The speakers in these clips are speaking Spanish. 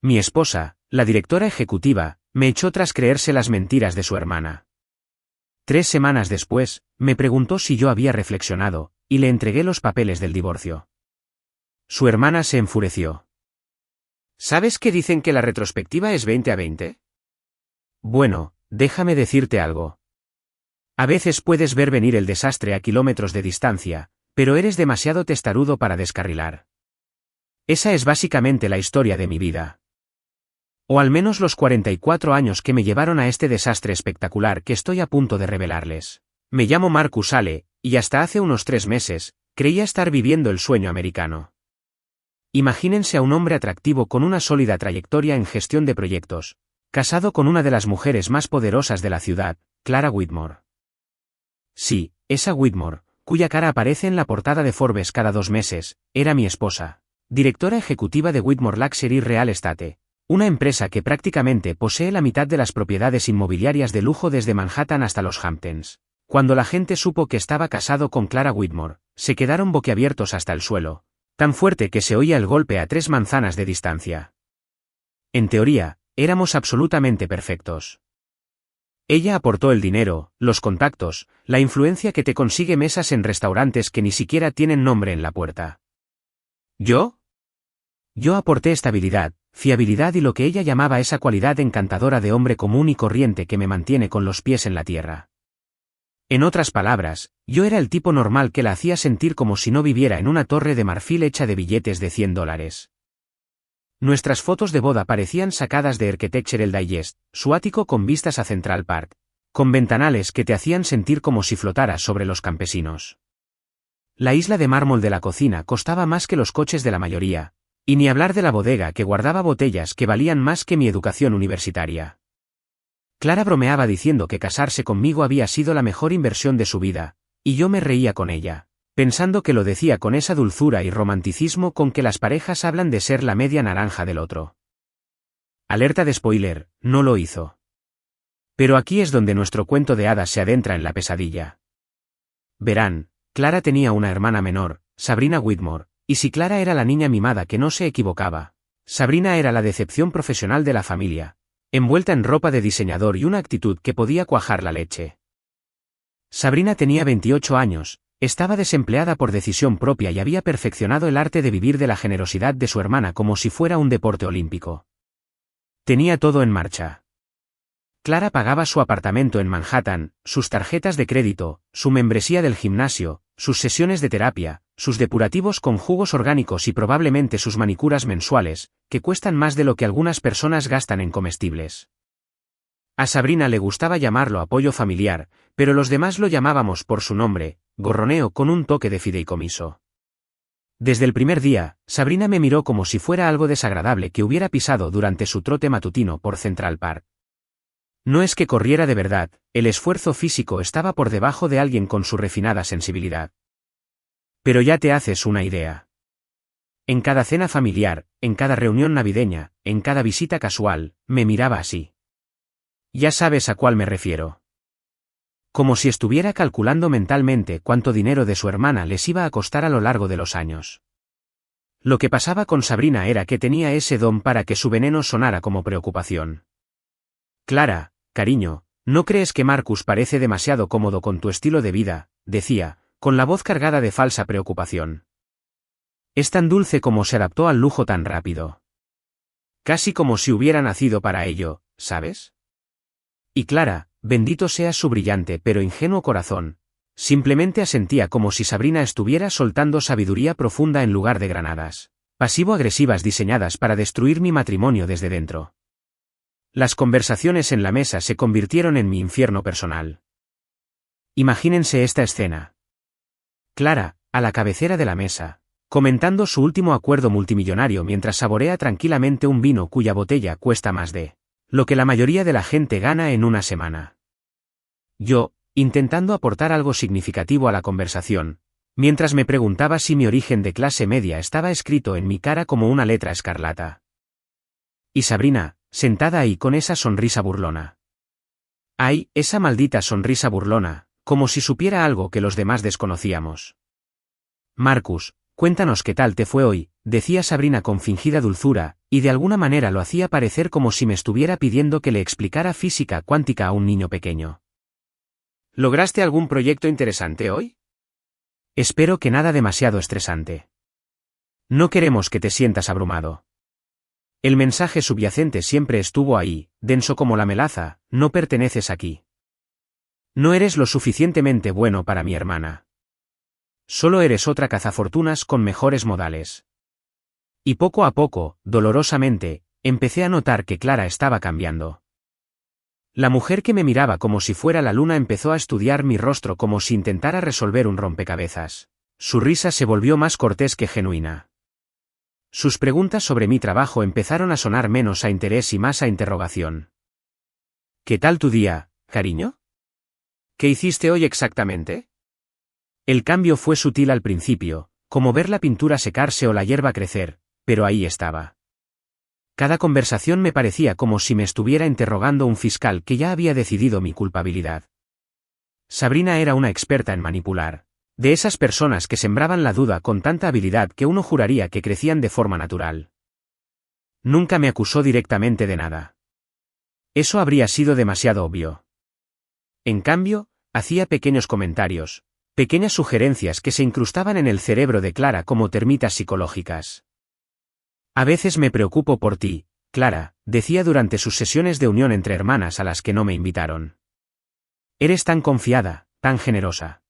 Mi esposa, la directora ejecutiva, me echó tras creerse las mentiras de su hermana. 3 semanas después, me preguntó si yo había reflexionado, y le entregué los papeles del divorcio. Su hermana se enfureció. ¿Sabes que dicen que la retrospectiva es 20-20? Bueno, déjame decirte algo. A veces puedes ver venir el desastre a kilómetros de distancia, pero eres demasiado testarudo para descarrilar. Esa es básicamente la historia de mi vida. O al menos los 44 años que me llevaron a este desastre espectacular que estoy a punto de revelarles. Me llamo Marcus Ale, y hasta hace unos 3 meses, creía estar viviendo el sueño americano. Imagínense a un hombre atractivo con una sólida trayectoria en gestión de proyectos, casado con una de las mujeres más poderosas de la ciudad, Clara Whitmore. Sí, esa Whitmore, cuya cara aparece en la portada de Forbes cada 2 meses, era mi esposa, directora ejecutiva de Whitmore Luxury Real Estate, una empresa que prácticamente posee la mitad de las propiedades inmobiliarias de lujo desde Manhattan hasta los Hamptons. Cuando la gente supo que estaba casado con Clara Whitmore, se quedaron boquiabiertos hasta el suelo, tan fuerte que se oía el golpe a 3 manzanas de distancia. En teoría, éramos absolutamente perfectos. Ella aportó el dinero, los contactos, la influencia que te consigue mesas en restaurantes que ni siquiera tienen nombre en la puerta. ¿Yo? Yo aporté estabilidad, fiabilidad y lo que ella llamaba esa cualidad encantadora de hombre común y corriente que me mantiene con los pies en la tierra. En otras palabras, yo era el tipo normal que la hacía sentir como si no viviera en una torre de marfil hecha de billetes de $100. Nuestras fotos de boda parecían sacadas de Architectural Digest, su ático con vistas a Central Park, con ventanales que te hacían sentir como si flotaras sobre los campesinos. La isla de mármol de la cocina costaba más que los coches de la mayoría, y ni hablar de la bodega que guardaba botellas que valían más que mi educación universitaria. Clara bromeaba diciendo que casarse conmigo había sido la mejor inversión de su vida, y yo me reía con ella, pensando que lo decía con esa dulzura y romanticismo con que las parejas hablan de ser la media naranja del otro. Alerta de spoiler, no lo hizo. Pero aquí es donde nuestro cuento de hadas se adentra en la pesadilla. Verán, Clara tenía una hermana menor, Sabrina Whitmore, y si Clara era la niña mimada que no se equivocaba, Sabrina era la decepción profesional de la familia, envuelta en ropa de diseñador y una actitud que podía cuajar la leche. Sabrina tenía 28 años, estaba desempleada por decisión propia y había perfeccionado el arte de vivir de la generosidad de su hermana como si fuera un deporte olímpico. Tenía todo en marcha. Clara pagaba su apartamento en Manhattan, sus tarjetas de crédito, su membresía del gimnasio, sus sesiones de terapia, sus depurativos con jugos orgánicos y probablemente sus manicuras mensuales, que cuestan más de lo que algunas personas gastan en comestibles. A Sabrina le gustaba llamarlo apoyo familiar, pero los demás lo llamábamos por su nombre, gorroneo con un toque de fideicomiso. Desde el primer día, Sabrina me miró como si fuera algo desagradable que hubiera pisado durante su trote matutino por Central Park. No es que corriera de verdad, el esfuerzo físico estaba por debajo de alguien con su refinada sensibilidad. Pero ya te haces una idea. En cada cena familiar, en cada reunión navideña, en cada visita casual, me miraba así. Ya sabes a cuál me refiero. Como si estuviera calculando mentalmente cuánto dinero de su hermana les iba a costar a lo largo de los años. Lo que pasaba con Sabrina era que tenía ese don para que su veneno sonara como preocupación. Clara, cariño, ¿no crees que Marcus parece demasiado cómodo con tu estilo de vida?, decía, con la voz cargada de falsa preocupación. Es tan dulce como se adaptó al lujo tan rápido. Casi como si hubiera nacido para ello, ¿sabes? Y Clara, bendito sea su brillante pero ingenuo corazón, simplemente asentía como si Sabrina estuviera soltando sabiduría profunda en lugar de granadas pasivo-agresivas diseñadas para destruir mi matrimonio desde dentro. Las conversaciones en la mesa se convirtieron en mi infierno personal. Imagínense esta escena. Clara, a la cabecera de la mesa, comentando su último acuerdo multimillonario mientras saborea tranquilamente un vino cuya botella cuesta más de lo que la mayoría de la gente gana en una semana. Yo, intentando aportar algo significativo a la conversación, mientras me preguntaba si mi origen de clase media estaba escrito en mi cara como una letra escarlata. Y Sabrina, sentada ahí con esa sonrisa burlona. Ay, esa maldita sonrisa burlona, como si supiera algo que los demás desconocíamos. Marcus, Cuéntanos qué tal te fue hoy, decía Sabrina con fingida dulzura, y de alguna manera lo hacía parecer como si me estuviera pidiendo que le explicara física cuántica a un niño pequeño. ¿Lograste algún proyecto interesante hoy? Espero que nada demasiado estresante. No queremos que te sientas abrumado. El mensaje subyacente siempre estuvo ahí, denso como la melaza, no perteneces aquí. No eres lo suficientemente bueno para mi hermana. Solo eres otra cazafortunas con mejores modales. Y poco a poco, dolorosamente, empecé a notar que Clara estaba cambiando. La mujer que me miraba como si fuera la luna empezó a estudiar mi rostro como si intentara resolver un rompecabezas. Su risa se volvió más cortés que genuina. Sus preguntas sobre mi trabajo empezaron a sonar menos a interés y más a interrogación. ¿Qué tal tu día, cariño? ¿Qué hiciste hoy exactamente? El cambio fue sutil al principio, como ver la pintura secarse o la hierba crecer, pero ahí estaba. Cada conversación me parecía como si me estuviera interrogando un fiscal que ya había decidido mi culpabilidad. Sabrina era una experta en manipular, de esas personas que sembraban la duda con tanta habilidad que uno juraría que crecían de forma natural. Nunca me acusó directamente de nada. Eso habría sido demasiado obvio. En cambio, hacía pequeños comentarios, pequeñas sugerencias que se incrustaban en el cerebro de Clara como termitas psicológicas. A veces me preocupo por ti, Clara, decía durante sus sesiones de unión entre hermanas a las que no me invitaron. Eres tan confiada, tan generosa.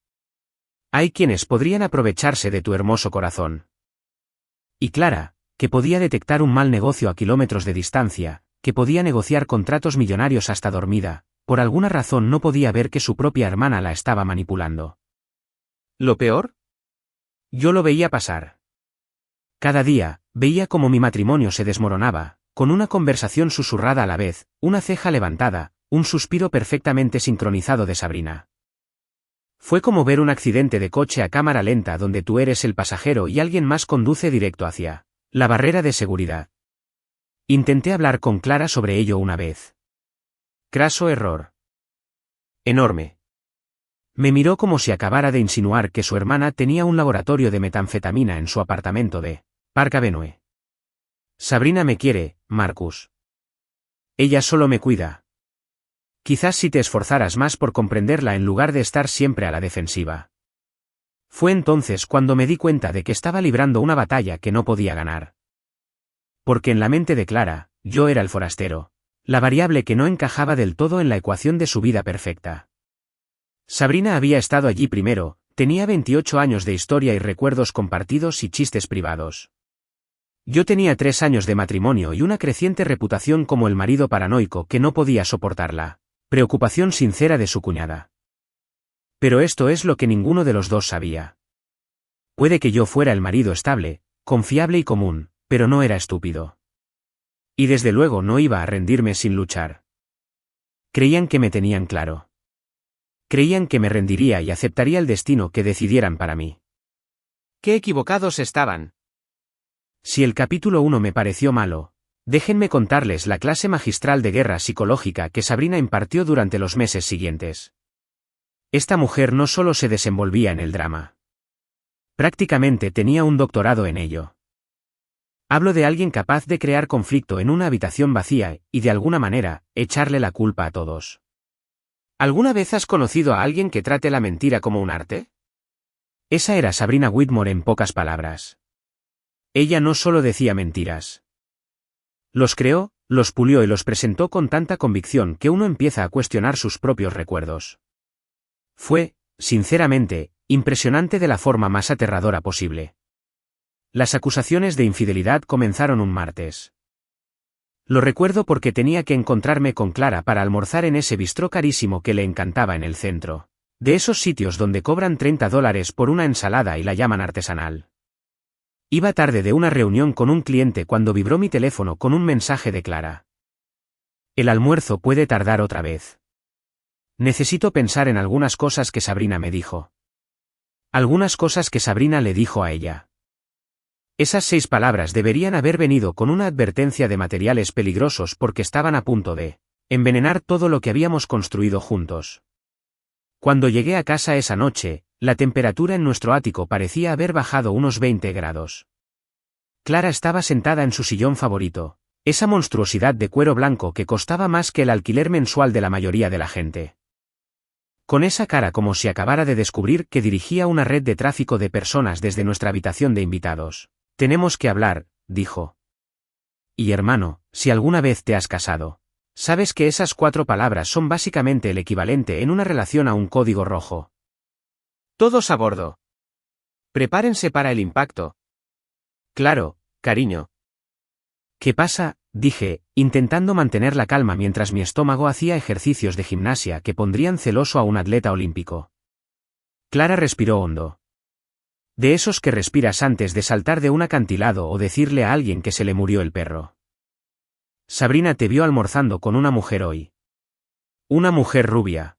Hay quienes podrían aprovecharse de tu hermoso corazón. Y Clara, que podía detectar un mal negocio a kilómetros de distancia, que podía negociar contratos millonarios hasta dormida, por alguna razón no podía ver que su propia hermana la estaba manipulando. ¿Lo peor? Yo lo veía pasar. Cada día, veía cómo mi matrimonio se desmoronaba, con una conversación susurrada a la vez, una ceja levantada, un suspiro perfectamente sincronizado de Sabrina. Fue como ver un accidente de coche a cámara lenta donde tú eres el pasajero y alguien más conduce directo hacia la barrera de seguridad. Intenté hablar con Clara sobre ello una vez. Craso error. Enorme. Me miró como si acabara de insinuar que su hermana tenía un laboratorio de metanfetamina en su apartamento de Park Avenue. Sabrina me quiere, Marcus. Ella solo me cuida. Quizás si te esforzaras más por comprenderla en lugar de estar siempre a la defensiva. Fue entonces cuando me di cuenta de que estaba librando una batalla que no podía ganar. Porque en la mente de Clara, yo era el forastero, la variable que no encajaba del todo en la ecuación de su vida perfecta. Sabrina había estado allí primero, tenía 28 años de historia y recuerdos compartidos y chistes privados. Yo tenía 3 años de matrimonio y una creciente reputación como el marido paranoico que no podía soportar la preocupación sincera de su cuñada. Pero esto es lo que ninguno de los dos sabía. Puede que yo fuera el marido estable, confiable y común, pero no era estúpido. Y desde luego no iba a rendirme sin luchar. Creían que me tenían claro. Creían que me rendiría y aceptaría el destino que decidieran para mí. ¡Qué equivocados estaban! Si el capítulo 1 me pareció malo, déjenme contarles la clase magistral de guerra psicológica que Sabrina impartió durante los meses siguientes. Esta mujer no solo se desenvolvía en el drama. Prácticamente tenía un doctorado en ello. Hablo de alguien capaz de crear conflicto en una habitación vacía y de alguna manera, echarle la culpa a todos. ¿Alguna vez has conocido a alguien que trate la mentira como un arte? Esa era Sabrina Whitmore en pocas palabras. Ella no solo decía mentiras. Los creó, los pulió y los presentó con tanta convicción que uno empieza a cuestionar sus propios recuerdos. Fue, sinceramente, impresionante de la forma más aterradora posible. Las acusaciones de infidelidad comenzaron un martes. Lo recuerdo porque tenía que encontrarme con Clara para almorzar en ese bistró carísimo que le encantaba en el centro. De esos sitios donde cobran $30 por una ensalada y la llaman artesanal. Iba tarde de una reunión con un cliente cuando vibró mi teléfono con un mensaje de Clara. El almuerzo puede tardar otra vez. Necesito pensar en algunas cosas que Sabrina me dijo. Algunas cosas que Sabrina le dijo a ella. Esas 6 palabras deberían haber venido con una advertencia de materiales peligrosos porque estaban a punto de envenenar todo lo que habíamos construido juntos. Cuando llegué a casa esa noche, La temperatura en nuestro ático parecía haber bajado unos 20 grados. Clara estaba sentada en su sillón favorito, esa monstruosidad de cuero blanco que costaba más que el alquiler mensual de la mayoría de la gente. Con esa cara como si acabara de descubrir que dirigía una red de tráfico de personas desde nuestra habitación de invitados. «Tenemos que hablar», dijo. «Y hermano, si alguna vez te has casado, sabes que esas 4 palabras son básicamente el equivalente en una relación a un código rojo. Todos a bordo. Prepárense para el impacto». «Claro, cariño». «¿Qué pasa?», dije, intentando mantener la calma mientras mi estómago hacía ejercicios de gimnasia que pondrían celoso a un atleta olímpico. Clara respiró hondo. De esos que respiras antes de saltar de un acantilado o decirle a alguien que se le murió el perro. «Sabrina te vio almorzando con una mujer hoy. Una mujer rubia.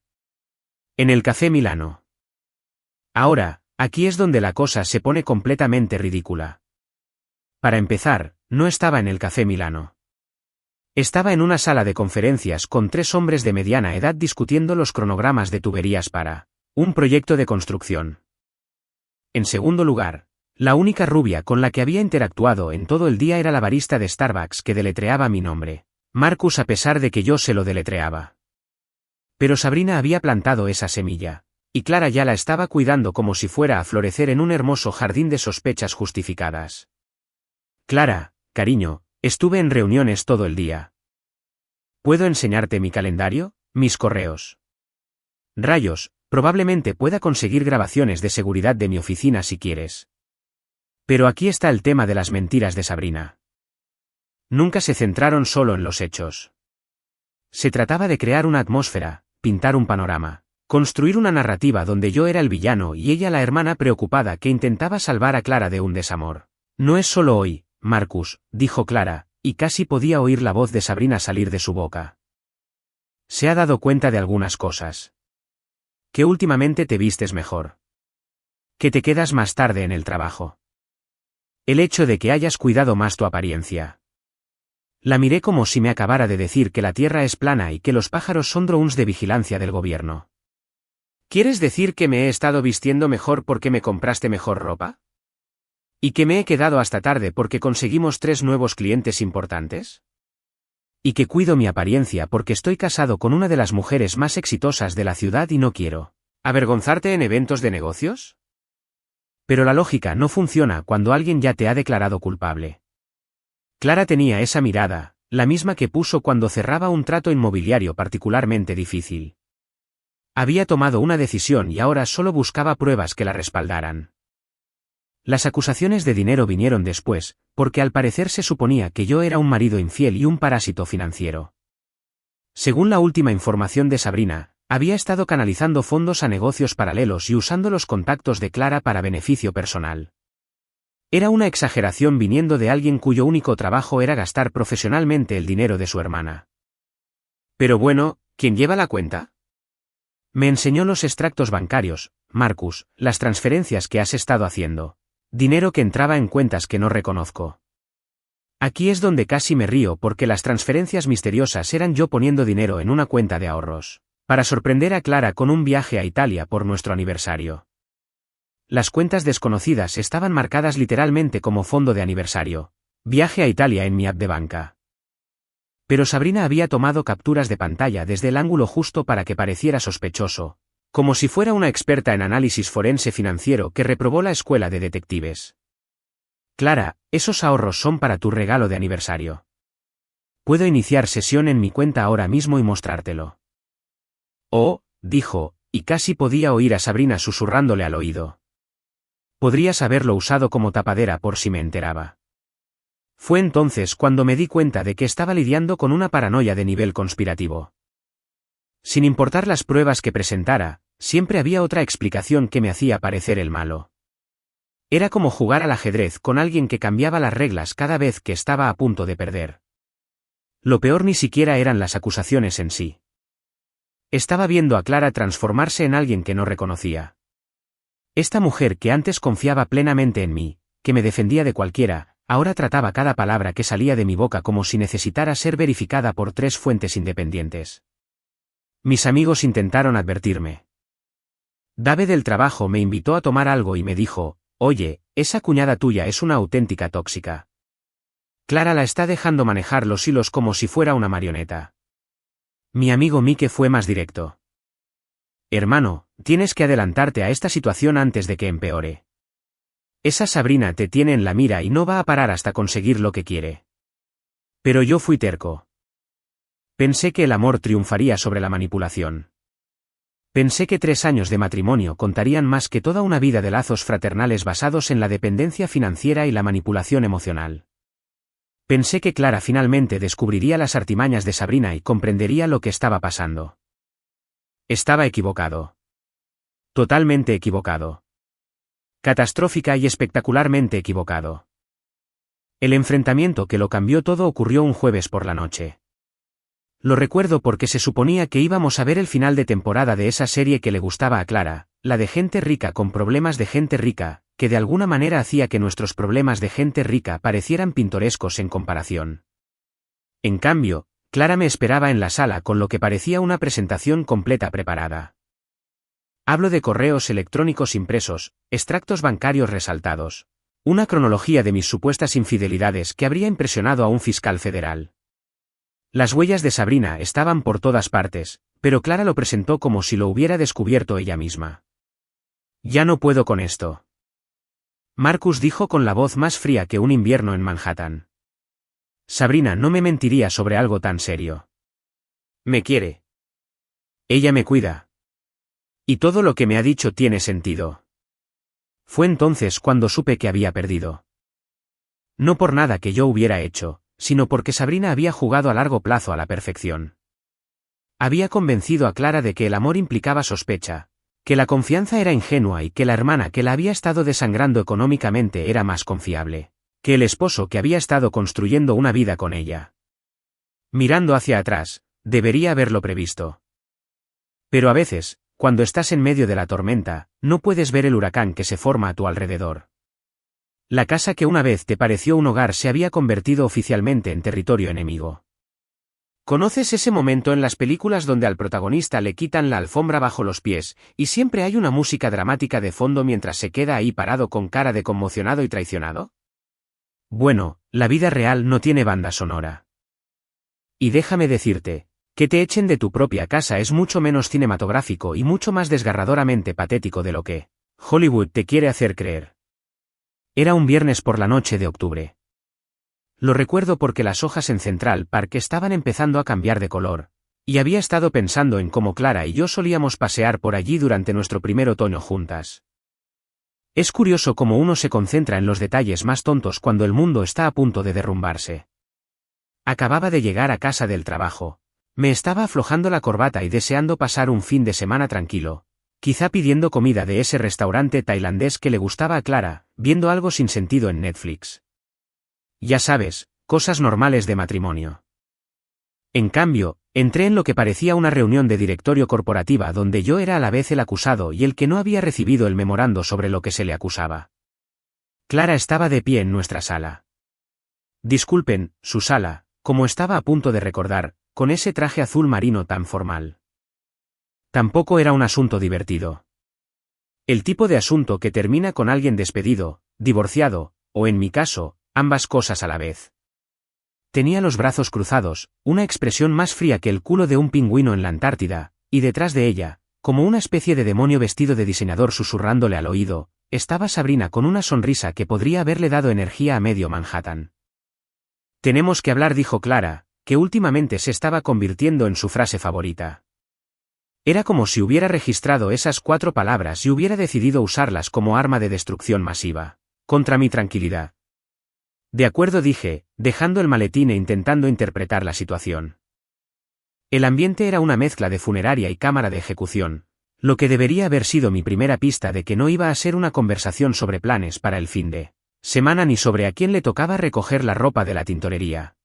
En el Café Milano. Ahora, aquí es donde la cosa se pone completamente ridícula. Para empezar, no estaba en el Café Milano. Estaba en una sala de conferencias con 3 hombres de mediana edad discutiendo los cronogramas de tuberías para un proyecto de construcción. En segundo lugar, la única rubia con la que había interactuado en todo el día era la barista de Starbucks que deletreaba mi nombre, Marcus, a pesar de que yo se lo deletreaba. Pero Sabrina había plantado esa semilla, y Clara ya la estaba cuidando como si fuera a florecer en un hermoso jardín de sospechas justificadas. «Clara, cariño, estuve en reuniones todo el día. ¿Puedo enseñarte mi calendario, mis correos? Rayos, probablemente pueda conseguir grabaciones de seguridad de mi oficina si quieres. Pero aquí está el tema de las mentiras de Sabrina. Nunca se centraron solo en los hechos. Se trataba de crear una atmósfera, pintar un panorama, construir una narrativa donde yo era el villano y ella la hermana preocupada que intentaba salvar a Clara de un desamor. No es solo hoy, Marcus», dijo Clara, y casi podía oír la voz de Sabrina salir de su boca. «Se ha dado cuenta de algunas cosas. Que últimamente te vistes mejor. Que te quedas más tarde en el trabajo. El hecho de que hayas cuidado más tu apariencia». La miré como si me acabara de decir que la Tierra es plana y que los pájaros son drones de vigilancia del gobierno. «¿Quieres decir que me he estado vistiendo mejor porque me compraste mejor ropa? ¿Y que me he quedado hasta tarde porque conseguimos 3 nuevos clientes importantes? ¿Y que cuido mi apariencia porque estoy casado con una de las mujeres más exitosas de la ciudad y no quiero avergonzarte en eventos de negocios?» Pero la lógica no funciona cuando alguien ya te ha declarado culpable. Clara tenía esa mirada, la misma que puso cuando cerraba un trato inmobiliario particularmente difícil. Había tomado una decisión y ahora solo buscaba pruebas que la respaldaran. Las acusaciones de dinero vinieron después, porque al parecer se suponía que yo era un marido infiel y un parásito financiero. Según la última información de Sabrina, había estado canalizando fondos a negocios paralelos y usando los contactos de Clara para beneficio personal. Era una exageración viniendo de alguien cuyo único trabajo era gastar profesionalmente el dinero de su hermana. Pero bueno, ¿quién lleva la cuenta? Me enseñó los extractos bancarios, Marcus, las transferencias que has estado haciendo. Dinero que entraba en cuentas que no reconozco. Aquí es donde casi me río porque las transferencias misteriosas eran yo poniendo dinero en una cuenta de ahorros, para sorprender a Clara con un viaje a Italia por nuestro aniversario. Las cuentas desconocidas estaban marcadas literalmente como fondo de aniversario, viaje a Italia en mi app de banca. Pero Sabrina había tomado capturas de pantalla desde el ángulo justo para que pareciera sospechoso, como si fuera una experta en análisis forense financiero que reprobó la escuela de detectives. «Clara, esos ahorros son para tu regalo de aniversario. Puedo iniciar sesión en mi cuenta ahora mismo y mostrártelo». «Oh», dijo, y casi podía oír a Sabrina susurrándole al oído. «Podrías haberlo usado como tapadera por si me enteraba». Fue entonces cuando me di cuenta de que estaba lidiando con una paranoia de nivel conspirativo. Sin importar las pruebas que presentara, siempre había otra explicación que me hacía parecer el malo. Era como jugar al ajedrez con alguien que cambiaba las reglas cada vez que estaba a punto de perder. Lo peor ni siquiera eran las acusaciones en sí. Estaba viendo a Clara transformarse en alguien que no reconocía. Esta mujer que antes confiaba plenamente en mí, que me defendía de cualquiera, ahora trataba cada palabra que salía de mi boca como si necesitara ser verificada por 3 fuentes independientes. Mis amigos intentaron advertirme. Dave del trabajo me invitó a tomar algo y me dijo, oye, esa cuñada tuya es una auténtica tóxica. Clara la está dejando manejar los hilos como si fuera una marioneta. Mi amigo Mike fue más directo. Hermano, tienes que adelantarte a esta situación antes de que empeore. Esa Sabrina te tiene en la mira y no va a parar hasta conseguir lo que quiere. Pero yo fui terco. Pensé que el amor triunfaría sobre la manipulación. Pensé que 3 años de matrimonio contarían más que toda una vida de lazos fraternales basados en la dependencia financiera y la manipulación emocional. Pensé que Clara finalmente descubriría las artimañas de Sabrina y comprendería lo que estaba pasando. Estaba equivocado. Totalmente equivocado. Catastrófica y espectacularmente equivocado. El enfrentamiento que lo cambió todo ocurrió un jueves por la noche. Lo recuerdo porque se suponía que íbamos a ver el final de temporada de esa serie que le gustaba a Clara, la de gente rica con problemas de gente rica, que de alguna manera hacía que nuestros problemas de gente rica parecieran pintorescos en comparación. En cambio, Clara me esperaba en la sala con lo que parecía una presentación completa preparada. Hablo de correos electrónicos impresos, extractos bancarios resaltados. Una cronología de mis supuestas infidelidades que habría impresionado a un fiscal federal. Las huellas de Sabrina estaban por todas partes, pero Clara lo presentó como si lo hubiera descubierto ella misma. Ya no puedo con esto. Marcus dijo con la voz más fría que un invierno en Manhattan. Sabrina no me mentiría sobre algo tan serio. Me quiere. Ella me cuida. Y todo lo que me ha dicho tiene sentido. Fue entonces cuando supe que había perdido. No por nada que yo hubiera hecho, sino porque Sabrina había jugado a largo plazo a la perfección. Había convencido a Clara de que el amor implicaba sospecha, que la confianza era ingenua y que la hermana que la había estado desangrando económicamente era más confiable, que el esposo que había estado construyendo una vida con ella. Mirando hacia atrás, debería haberlo previsto. Pero a veces, cuando estás en medio de la tormenta, no puedes ver el huracán que se forma a tu alrededor. La casa que una vez te pareció un hogar se había convertido oficialmente en territorio enemigo. ¿Conoces ese momento en las películas donde al protagonista le quitan la alfombra bajo los pies, y siempre hay una música dramática de fondo mientras se queda ahí parado con cara de conmocionado y traicionado? Bueno, la vida real no tiene banda sonora. Y déjame decirte, que te echen de tu propia casa es mucho menos cinematográfico y mucho más desgarradoramente patético de lo que Hollywood te quiere hacer creer. Era un viernes por la noche de octubre. Lo recuerdo porque las hojas en Central Park estaban empezando a cambiar de color, y había estado pensando en cómo Clara y yo solíamos pasear por allí durante nuestro primer otoño juntas. Es curioso cómo uno se concentra en los detalles más tontos cuando el mundo está a punto de derrumbarse. Acababa de llegar a casa del trabajo. Me estaba aflojando la corbata y deseando pasar un fin de semana tranquilo, quizá pidiendo comida de ese restaurante tailandés que le gustaba a Clara, viendo algo sin sentido en Netflix. Ya sabes, cosas normales de matrimonio. En cambio, entré en lo que parecía una reunión de directorio corporativa donde yo era a la vez el acusado y el que no había recibido el memorando sobre lo que se le acusaba. Clara estaba de pie en nuestra sala. Disculpen, su sala, como estaba a punto de recordar, con ese traje azul marino tan formal. Tampoco era un asunto divertido. El tipo de asunto que termina con alguien despedido, divorciado, o en mi caso, ambas cosas a la vez. Tenía los brazos cruzados, una expresión más fría que el culo de un pingüino en la Antártida, y detrás de ella, como una especie de demonio vestido de diseñador susurrándole al oído, estaba Sabrina con una sonrisa que podría haberle dado energía a medio Manhattan. Tenemos que hablar, dijo Clara, que últimamente se estaba convirtiendo en su frase favorita. Era como si hubiera registrado esas 4 palabras y hubiera decidido usarlas como arma de destrucción masiva, contra mi tranquilidad. De acuerdo, dije, dejando el maletín e intentando interpretar la situación. El ambiente era una mezcla de funeraria y cámara de ejecución, lo que debería haber sido mi primera pista de que no iba a ser una conversación sobre planes para el fin de semana ni sobre a quién le tocaba recoger la ropa de la tintorería.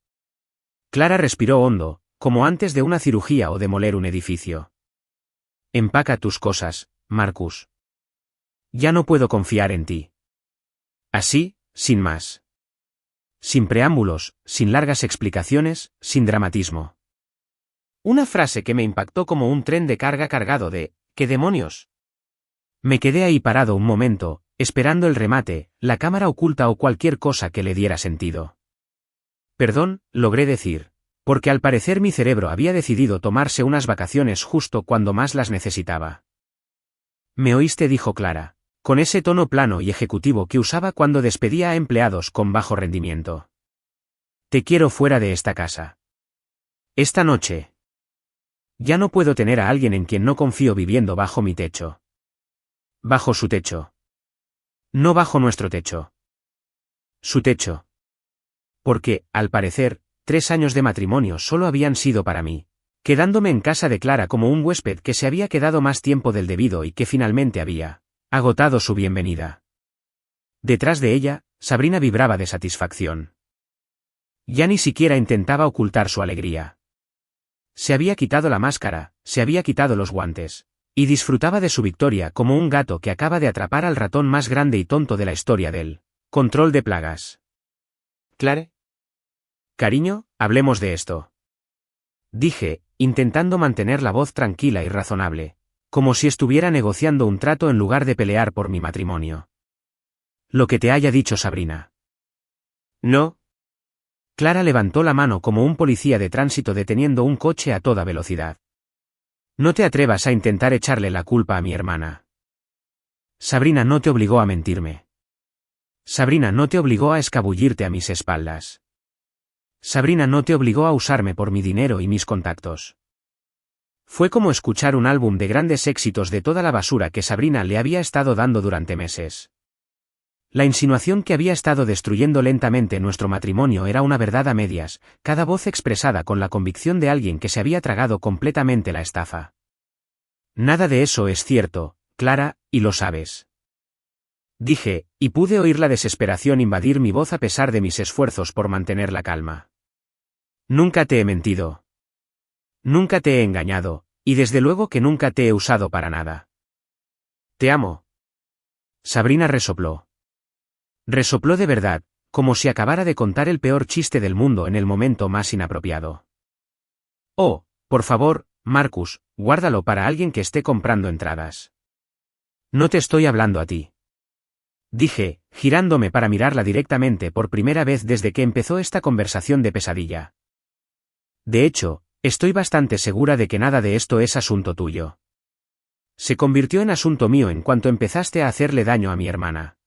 Clara respiró hondo, como antes de una cirugía o demoler un edificio. Empaca tus cosas, Marcus. Ya no puedo confiar en ti. Así, sin más. Sin preámbulos, sin largas explicaciones, sin dramatismo. Una frase que me impactó como un tren de carga cargado de «¿Qué demonios?». Me quedé ahí parado un momento, esperando el remate, la cámara oculta o cualquier cosa que le diera sentido. Perdón, logré decir, porque al parecer mi cerebro había decidido tomarse unas vacaciones justo cuando más las necesitaba. ¿Me oíste?, dijo Clara, con ese tono plano y ejecutivo que usaba cuando despedía a empleados con bajo rendimiento. Te quiero fuera de esta casa. Esta noche. Ya no puedo tener a alguien en quien no confío viviendo bajo mi techo. Bajo su techo. No bajo nuestro techo. Su techo. Porque, al parecer, 3 años de matrimonio solo habían sido para mí, quedándome en casa de Clara como un huésped que se había quedado más tiempo del debido y que finalmente había agotado su bienvenida. Detrás de ella, Sabrina vibraba de satisfacción. Ya ni siquiera intentaba ocultar su alegría. Se había quitado la máscara, se había quitado los guantes, y disfrutaba de su victoria como un gato que acaba de atrapar al ratón más grande y tonto de la historia del control de plagas. ¿Clare? Cariño, hablemos de esto. Dije, intentando mantener la voz tranquila y razonable, como si estuviera negociando un trato en lugar de pelear por mi matrimonio. Lo que te haya dicho Sabrina. No. Clara levantó la mano como un policía de tránsito deteniendo un coche a toda velocidad. No te atrevas a intentar echarle la culpa a mi hermana. Sabrina no te obligó a mentirme. Sabrina no te obligó a escabullirte a mis espaldas. Sabrina no te obligó a usarme por mi dinero y mis contactos. Fue como escuchar un álbum de grandes éxitos de toda la basura que Sabrina le había estado dando durante meses. La insinuación que había estado destruyendo lentamente nuestro matrimonio era una verdad a medias, cada voz expresada con la convicción de alguien que se había tragado completamente la estafa. Nada de eso es cierto, Clara, y lo sabes. Dije, y pude oír la desesperación invadir mi voz a pesar de mis esfuerzos por mantener la calma. Nunca te he mentido. Nunca te he engañado, y desde luego que nunca te he usado para nada. Te amo. Sabrina resopló. Resopló de verdad, como si acabara de contar el peor chiste del mundo en el momento más inapropiado. Oh, por favor, Marcus, guárdalo para alguien que esté comprando entradas. No te estoy hablando a ti. Dije, girándome para mirarla directamente por primera vez desde que empezó esta conversación de pesadilla. De hecho, estoy bastante segura de que nada de esto es asunto tuyo. Se convirtió en asunto mío en cuanto empezaste a hacerle daño a mi hermana.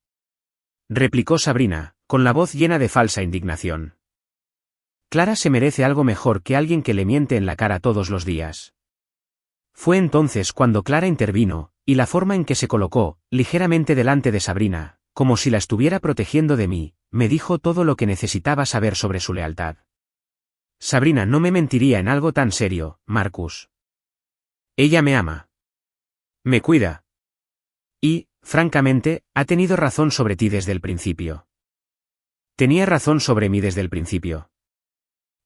Replicó Sabrina, con la voz llena de falsa indignación. Clara se merece algo mejor que alguien que le miente en la cara todos los días. Fue entonces cuando Clara intervino, y la forma en que se colocó, ligeramente delante de Sabrina, como si la estuviera protegiendo de mí, me dijo todo lo que necesitaba saber sobre su lealtad. Sabrina no me mentiría en algo tan serio, Marcus. Ella me ama. Me cuida. Y, francamente, ha tenido razón sobre ti desde el principio. Tenía razón sobre mí desde el principio.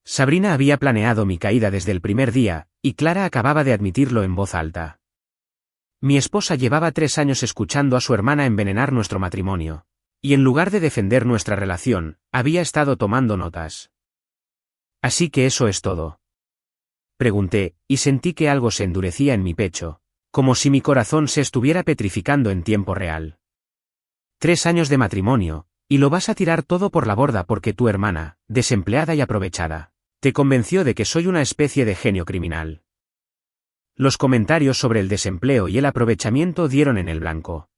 Sabrina había planeado mi caída desde el primer día, y Clara acababa de admitirlo en voz alta. Mi esposa llevaba 3 años escuchando a su hermana envenenar nuestro matrimonio, y en lugar de defender nuestra relación, había estado tomando notas. Así que eso es todo. Pregunté, y sentí que algo se endurecía en mi pecho, como si mi corazón se estuviera petrificando en tiempo real. 3 años de matrimonio, y lo vas a tirar todo por la borda porque tu hermana, desempleada y aprovechada, te convenció de que soy una especie de genio criminal. Los comentarios sobre el desempleo y el aprovechamiento dieron en el blanco.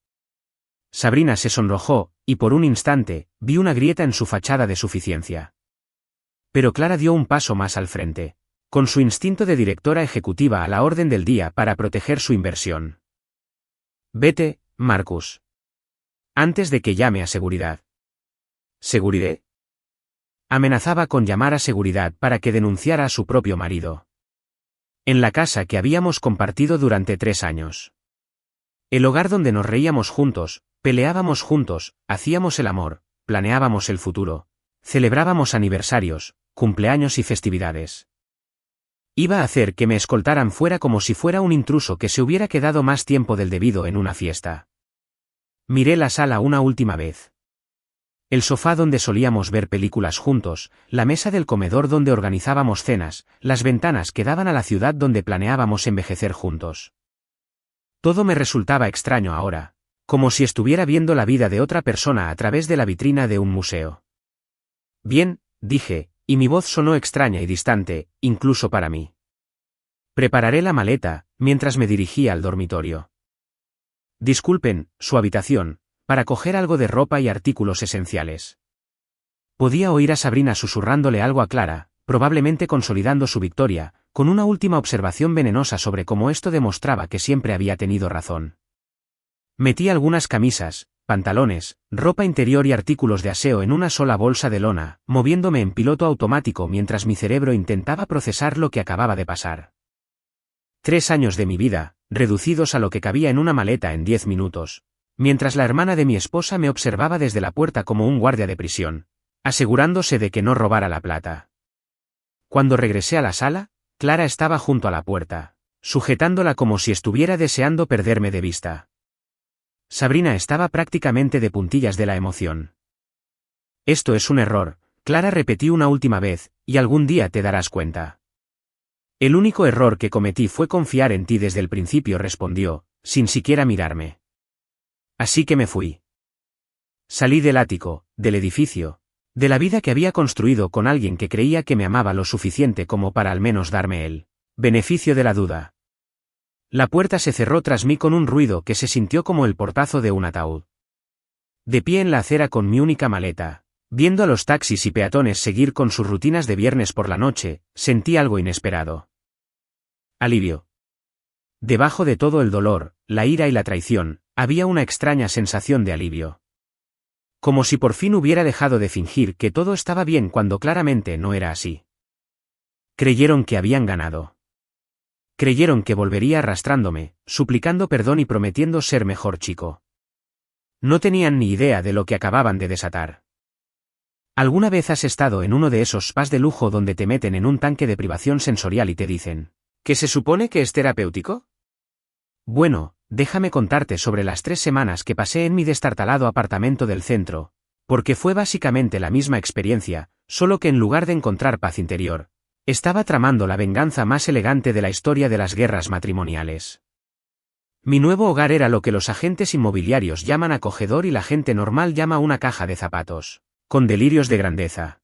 Sabrina se sonrojó, y por un instante, vi una grieta en su fachada de suficiencia. Pero Clara dio un paso más al frente, con su instinto de directora ejecutiva a la orden del día para proteger su inversión. Vete, Marcus. Antes de que llame a seguridad. ¿Seguridad? Amenazaba con llamar a seguridad para que denunciara a su propio marido. En la casa que habíamos compartido durante 3 años. El hogar donde nos reíamos juntos, peleábamos juntos, hacíamos el amor, planeábamos el futuro, celebrábamos aniversarios, cumpleaños y festividades. Iba a hacer que me escoltaran fuera como si fuera un intruso que se hubiera quedado más tiempo del debido en una fiesta. Miré la sala una última vez. El sofá donde solíamos ver películas juntos, la mesa del comedor donde organizábamos cenas, las ventanas que daban a la ciudad donde planeábamos envejecer juntos. Todo me resultaba extraño ahora, como si estuviera viendo la vida de otra persona a través de la vitrina de un museo. Bien, dije, y mi voz sonó extraña y distante, incluso para mí. Prepararé la maleta, mientras me dirigía al dormitorio. Disculpen, su habitación, para coger algo de ropa y artículos esenciales. Podía oír a Sabrina susurrándole algo a Clara, probablemente consolidando su victoria, con una última observación venenosa sobre cómo esto demostraba que siempre había tenido razón. Metí algunas camisas, pantalones, ropa interior y artículos de aseo en una sola bolsa de lona, moviéndome en piloto automático mientras mi cerebro intentaba procesar lo que acababa de pasar. 3 años de mi vida, reducidos a lo que cabía en una maleta en 10 minutos, mientras la hermana de mi esposa me observaba desde la puerta como un guardia de prisión, asegurándose de que no robara la plata. Cuando regresé a la sala, Clara estaba junto a la puerta, sujetándola como si estuviera deseando perderme de vista. Sabrina estaba prácticamente de puntillas de la emoción. Esto es un error, Clara repetí una última vez, y algún día te darás cuenta. El único error que cometí fue confiar en ti desde el principio, respondió, sin siquiera mirarme. Así que me fui. Salí del ático, del edificio, de la vida que había construido con alguien que creía que me amaba lo suficiente como para al menos darme el beneficio de la duda. La puerta se cerró tras mí con un ruido que se sintió como el portazo de un ataúd. De pie en la acera con mi única maleta, viendo a los taxis y peatones seguir con sus rutinas de viernes por la noche, sentí algo inesperado. Alivio. Debajo de todo el dolor, la ira y la traición, había una extraña sensación de alivio. Como si por fin hubiera dejado de fingir que todo estaba bien cuando claramente no era así. Creyeron que habían ganado. Creyeron que volvería arrastrándome, suplicando perdón y prometiendo ser mejor chico. No tenían ni idea de lo que acababan de desatar. ¿Alguna vez has estado en uno de esos spas de lujo donde te meten en un tanque de privación sensorial y te dicen ¿que se supone que es terapéutico? Bueno, déjame contarte sobre las 3 semanas que pasé en mi destartalado apartamento del centro, porque fue básicamente la misma experiencia, solo que en lugar de encontrar paz interior, estaba tramando la venganza más elegante de la historia de las guerras matrimoniales. Mi nuevo hogar era lo que los agentes inmobiliarios llaman acogedor y la gente normal llama una caja de zapatos, con delirios de grandeza.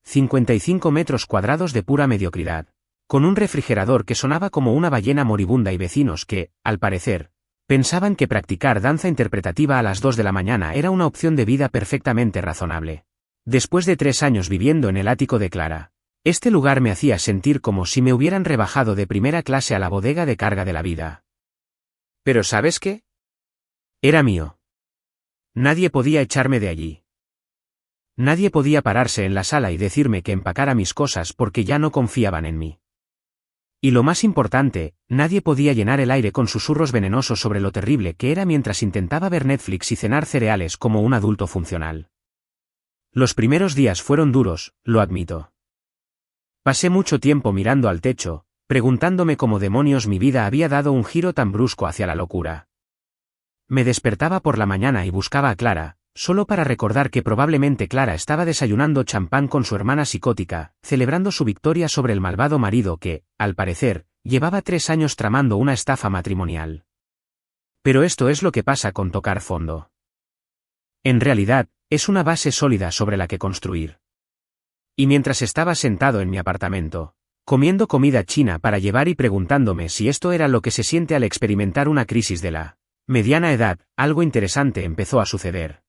55 metros cuadrados de pura mediocridad, con un refrigerador que sonaba como una ballena moribunda y vecinos que, al parecer, pensaban que practicar danza interpretativa a las 2 de la mañana era una opción de vida perfectamente razonable. Después de 3 años viviendo en el ático de Clara, este lugar me hacía sentir como si me hubieran rebajado de primera clase a la bodega de carga de la vida. ¿Pero sabes qué? Era mío. Nadie podía echarme de allí. Nadie podía pararse en la sala y decirme que empacara mis cosas porque ya no confiaban en mí. Y lo más importante, nadie podía llenar el aire con susurros venenosos sobre lo terrible que era mientras intentaba ver Netflix y cenar cereales como un adulto funcional. Los primeros días fueron duros, lo admito. Pasé mucho tiempo mirando al techo, preguntándome cómo demonios mi vida había dado un giro tan brusco hacia la locura. Me despertaba por la mañana y buscaba a Clara, solo para recordar que probablemente Clara estaba desayunando champán con su hermana psicótica, celebrando su victoria sobre el malvado marido que, al parecer, llevaba 3 años tramando una estafa matrimonial. Pero esto es lo que pasa con tocar fondo. En realidad, es una base sólida sobre la que construir. Y mientras estaba sentado en mi apartamento, comiendo comida china para llevar y preguntándome si esto era lo que se siente al experimentar una crisis de la mediana edad, algo interesante empezó a suceder.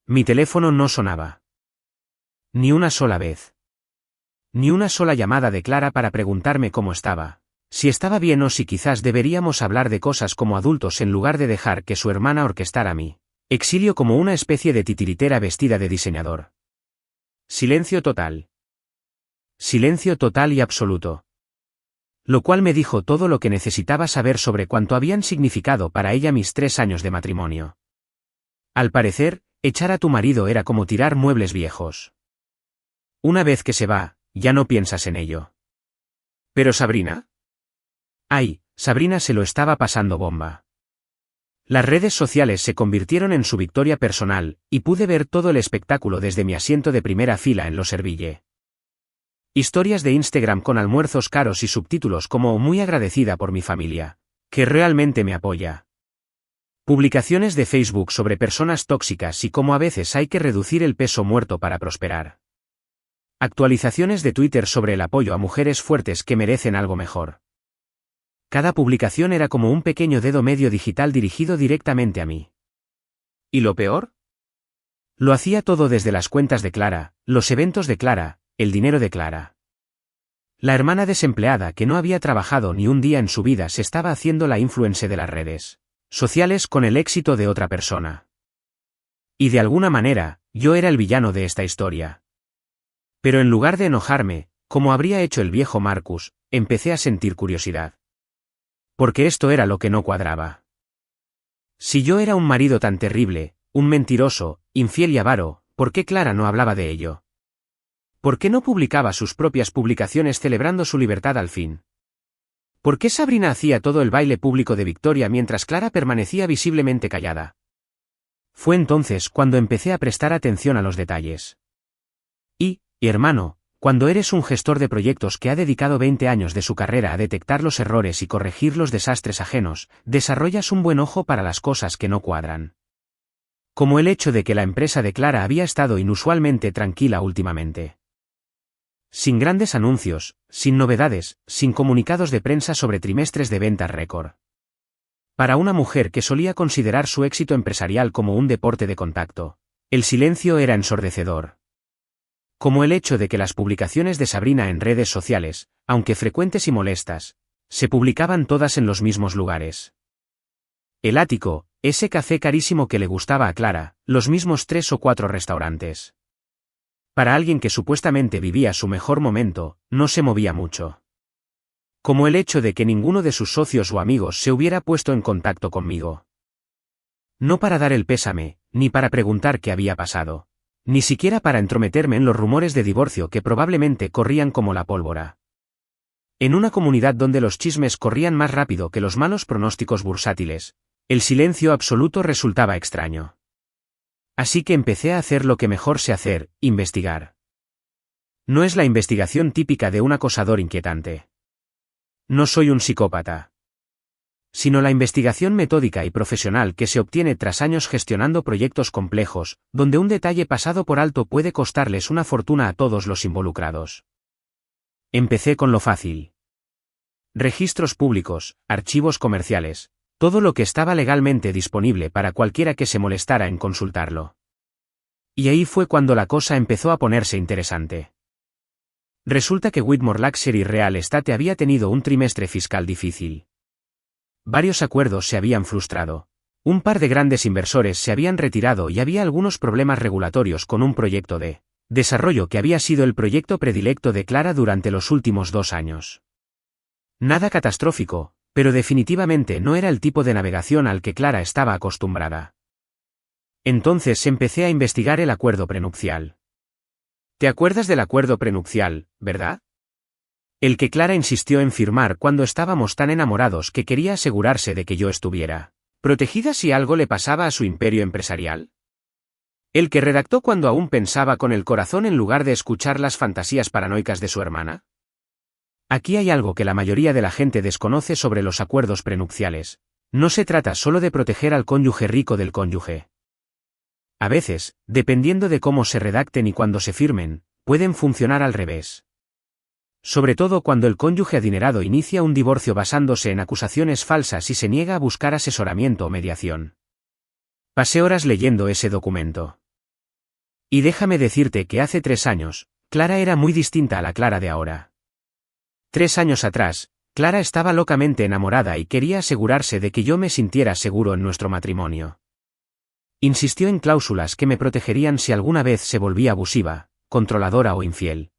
Mi teléfono no sonaba. Ni una sola vez. Ni una sola llamada de Clara para preguntarme cómo estaba, si estaba bien o si quizás deberíamos hablar de cosas como adultos en lugar de dejar que su hermana orquestara mi exilio como una especie de titiritera vestida de diseñador. Silencio total. Silencio total y absoluto. Lo cual me dijo todo lo que necesitaba saber sobre cuánto habían significado para ella mis 3 años de matrimonio. Al parecer, echar a tu marido era como tirar muebles viejos. Una vez que se va, ya no piensas en ello. ¿Pero Sabrina? Ay, Sabrina se lo estaba pasando bomba. Las redes sociales se convirtieron en su victoria personal, y pude ver todo el espectáculo desde mi asiento de primera fila en Los Herville. Historias de Instagram con almuerzos caros y subtítulos como muy agradecida por mi familia. Que realmente me apoya. Publicaciones de Facebook sobre personas tóxicas y cómo a veces hay que reducir el peso muerto para prosperar. Actualizaciones de Twitter sobre el apoyo a mujeres fuertes que merecen algo mejor. Cada publicación era como un pequeño dedo medio digital dirigido directamente a mí. ¿Y lo peor? Lo hacía todo desde las cuentas de Clara, los eventos de Clara, el dinero de Clara. La hermana desempleada que no había trabajado ni un día en su vida se estaba haciendo la influencer de las redes sociales con el éxito de otra persona. Y de alguna manera, yo era el villano de esta historia. Pero en lugar de enojarme, como habría hecho el viejo Marcus, empecé a sentir curiosidad. Porque esto era lo que no cuadraba. Si yo era un marido tan terrible, un mentiroso, infiel y avaro, ¿por qué Clara no hablaba de ello? ¿Por qué no publicaba sus propias publicaciones celebrando su libertad al fin? ¿Por qué Sabrina hacía todo el baile público de Victoria mientras Clara permanecía visiblemente callada? Fue entonces cuando empecé a prestar atención a los detalles. Y, hermano, cuando eres un gestor de proyectos que ha dedicado 20 años de su carrera a detectar los errores y corregir los desastres ajenos, desarrollas un buen ojo para las cosas que no cuadran. Como el hecho de que la empresa de Clara había estado inusualmente tranquila últimamente. Sin grandes anuncios, sin novedades, sin comunicados de prensa sobre trimestres de ventas récord. Para una mujer que solía considerar su éxito empresarial como un deporte de contacto, el silencio era ensordecedor. Como el hecho de que las publicaciones de Sabrina en redes sociales, aunque frecuentes y molestas, se publicaban todas en los mismos lugares. El ático, ese café carísimo que le gustaba a Clara, los mismos 3 o 4 restaurantes. Para alguien que supuestamente vivía su mejor momento, no se movía mucho. Como el hecho de que ninguno de sus socios o amigos se hubiera puesto en contacto conmigo. No para dar el pésame, ni para preguntar qué había pasado. Ni siquiera para entrometerme en los rumores de divorcio que probablemente corrían como la pólvora. En una comunidad donde los chismes corrían más rápido que los malos pronósticos bursátiles, el silencio absoluto resultaba extraño. Así que empecé a hacer lo que mejor sé hacer, investigar. No es la investigación típica de un acosador inquietante. No soy un psicópata. Sino la investigación metódica y profesional que se obtiene tras años gestionando proyectos complejos, donde un detalle pasado por alto puede costarles una fortuna a todos los involucrados. Empecé con lo fácil. Registros públicos, archivos comerciales, todo lo que estaba legalmente disponible para cualquiera que se molestara en consultarlo. Y ahí fue cuando la cosa empezó a ponerse interesante. Resulta que Whitmore Luxury Real Estate había tenido un trimestre fiscal difícil. Varios acuerdos se habían frustrado. Un par de grandes inversores se habían retirado y había algunos problemas regulatorios con un proyecto de desarrollo que había sido el proyecto predilecto de Clara durante los últimos 2 años. Nada catastrófico, pero definitivamente no era el tipo de navegación al que Clara estaba acostumbrada. Entonces empecé a investigar el acuerdo prenupcial. ¿Te acuerdas del acuerdo prenupcial, verdad? El que Clara insistió en firmar cuando estábamos tan enamorados que quería asegurarse de que yo estuviera protegida si algo le pasaba a su imperio empresarial. El que redactó cuando aún pensaba con el corazón en lugar de escuchar las fantasías paranoicas de su hermana. Aquí hay algo que la mayoría de la gente desconoce sobre los acuerdos prenupciales. No se trata solo de proteger al cónyuge rico del cónyuge. A veces, dependiendo de cómo se redacten y cuándo se firmen, pueden funcionar al revés. Sobre todo cuando el cónyuge adinerado inicia un divorcio basándose en acusaciones falsas y se niega a buscar asesoramiento o mediación. Pasé horas leyendo ese documento. Y déjame decirte que hace 3 años, Clara era muy distinta a la Clara de ahora. 3 años atrás, Clara estaba locamente enamorada y quería asegurarse de que yo me sintiera seguro en nuestro matrimonio. Insistió en cláusulas que me protegerían si alguna vez se volvía abusiva, controladora o infiel.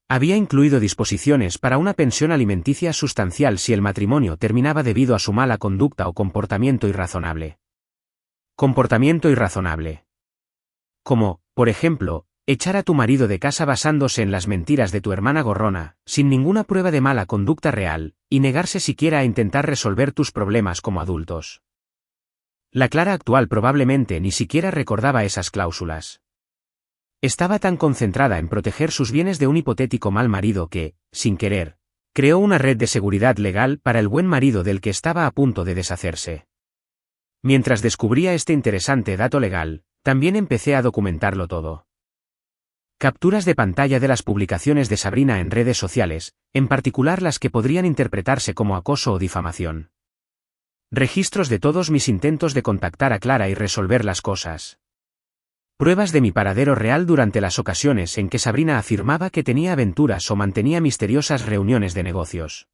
Había incluido disposiciones para una pensión alimenticia sustancial si el matrimonio terminaba debido a su mala conducta o comportamiento irrazonable. Comportamiento irrazonable. Como, por ejemplo, echar a tu marido de casa basándose en las mentiras de tu hermana gorrona, sin ninguna prueba de mala conducta real, y negarse siquiera a intentar resolver tus problemas como adultos. La Clara actual probablemente ni siquiera recordaba esas cláusulas. Estaba tan concentrada en proteger sus bienes de un hipotético mal marido que, sin querer, Creó una red de seguridad legal para el buen marido del que estaba a punto de deshacerse. Mientras descubría este interesante dato legal, también empecé a documentarlo todo. Capturas de pantalla de las publicaciones de Sabrina en redes sociales, en particular las que podrían interpretarse como acoso o difamación. Registros de todos mis intentos de contactar a Clara y resolver las cosas. Pruebas de mi paradero real durante las ocasiones en que Sabrina afirmaba que tenía aventuras o mantenía misteriosas reuniones de negocios.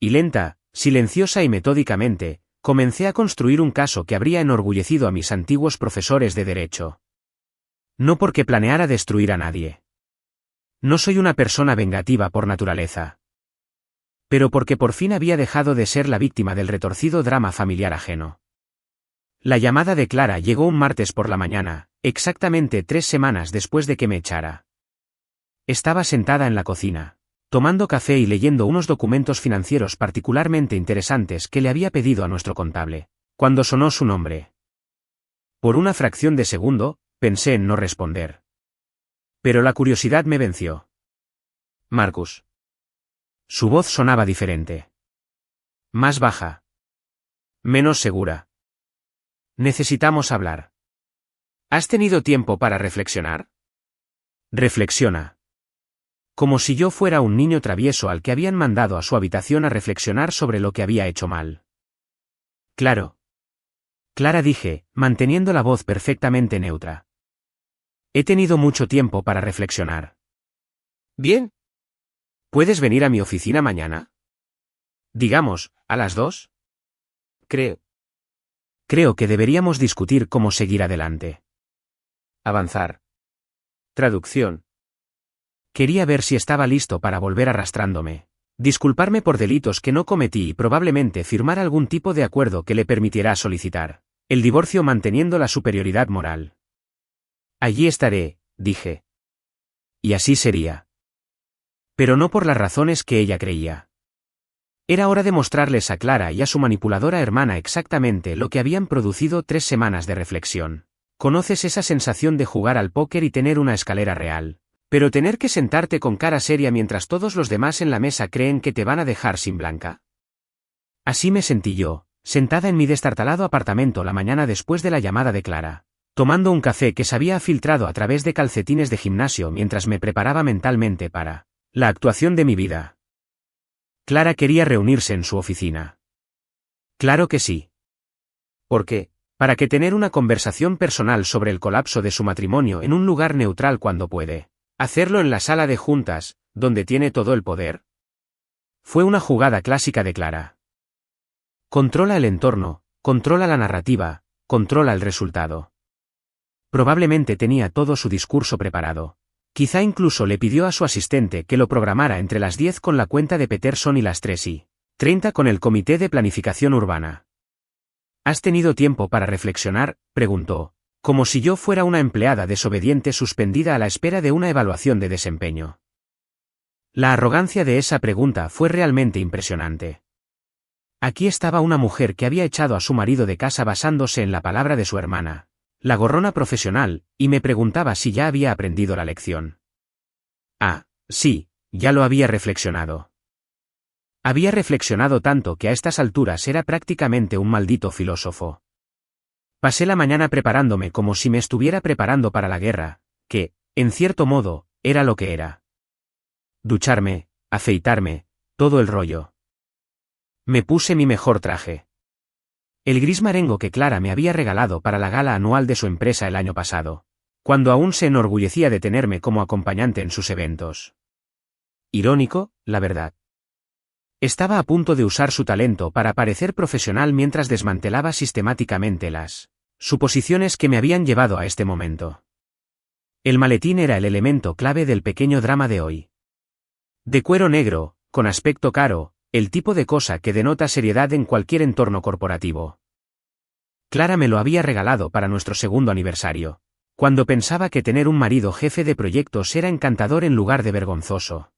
Y lenta, silenciosa y metódicamente, comencé a construir un caso que habría enorgullecido a mis antiguos profesores de derecho. No porque planeara destruir a nadie. No soy una persona vengativa por naturaleza. Pero porque por fin había dejado de ser la víctima del retorcido drama familiar ajeno. La llamada de Clara llegó un martes por la mañana, exactamente 3 semanas después de que me echara. Estaba sentada en la cocina, tomando café y leyendo unos documentos financieros particularmente interesantes que le había pedido a nuestro contable, cuando sonó su nombre. Por una fracción de segundo, pensé en no responder. Pero la curiosidad me venció. Marcus. Su voz sonaba diferente. Más baja. Menos segura. Necesitamos hablar. ¿Has tenido tiempo para reflexionar? Reflexiona. Como si yo fuera un niño travieso al que habían mandado a su habitación a reflexionar sobre lo que había hecho mal. Claro. Clara, dije, manteniendo la voz perfectamente neutra. He tenido mucho tiempo para reflexionar. Bien. ¿Puedes venir a mi oficina mañana? Digamos, a las 2. Creo que deberíamos discutir cómo seguir adelante. Avanzar. Traducción. Quería ver si estaba listo para volver arrastrándome, disculparme por delitos que no cometí y probablemente firmar algún tipo de acuerdo que le permitiera solicitar el divorcio manteniendo la superioridad moral. Allí estaré, dije. Y así sería. Pero no por las razones que ella creía. Era hora de mostrarles a Clara y a su manipuladora hermana exactamente lo que habían producido 3 semanas de reflexión. ¿Conoces esa sensación de jugar al póker y tener una escalera real, pero tener que sentarte con cara seria mientras todos los demás en la mesa creen que te van a dejar sin blanca? Así me sentí yo, sentada en mi destartalado apartamento la mañana después de la llamada de Clara, tomando un café que se había filtrado a través de calcetines de gimnasio mientras me preparaba mentalmente para la actuación de mi vida. Clara quería reunirse en su oficina. Claro que sí. ¿Por qué? ¿Para qué tener una conversación personal sobre el colapso de su matrimonio en un lugar neutral cuando puede hacerlo en la sala de juntas, donde tiene todo el poder? Fue una jugada clásica de Clara. Controla el entorno, controla la narrativa, controla el resultado. Probablemente tenía todo su discurso preparado. Quizá incluso le pidió a su asistente que lo programara entre las 10 con la cuenta de Peterson y las 3:30 con el Comité de Planificación Urbana. ¿Has tenido tiempo para reflexionar?, preguntó, como si yo fuera una empleada desobediente suspendida a la espera de una evaluación de desempeño. La arrogancia de esa pregunta fue realmente impresionante. Aquí estaba una mujer que había echado a su marido de casa basándose en la palabra de su hermana, la gorrona profesional, y me preguntaba si ya había aprendido la lección. Ah, sí, ya lo había reflexionado. Había reflexionado tanto que a estas alturas era prácticamente un maldito filósofo. Pasé la mañana preparándome como si me estuviera preparando para la guerra, que, en cierto modo, era lo que era. Ducharme, afeitarme, todo el rollo. Me puse mi mejor traje. El gris marengo que Clara me había regalado para la gala anual de su empresa el año pasado, cuando aún se enorgullecía de tenerme como acompañante en sus eventos. Irónico, la verdad. Estaba a punto de usar su talento para parecer profesional mientras desmantelaba sistemáticamente las suposiciones que me habían llevado a este momento. El maletín era el elemento clave del pequeño drama de hoy. De cuero negro, con aspecto caro, el tipo de cosa que denota seriedad en cualquier entorno corporativo. Clara me lo había regalado para nuestro 2º aniversario, cuando pensaba que tener un marido jefe de proyectos era encantador en lugar de vergonzoso.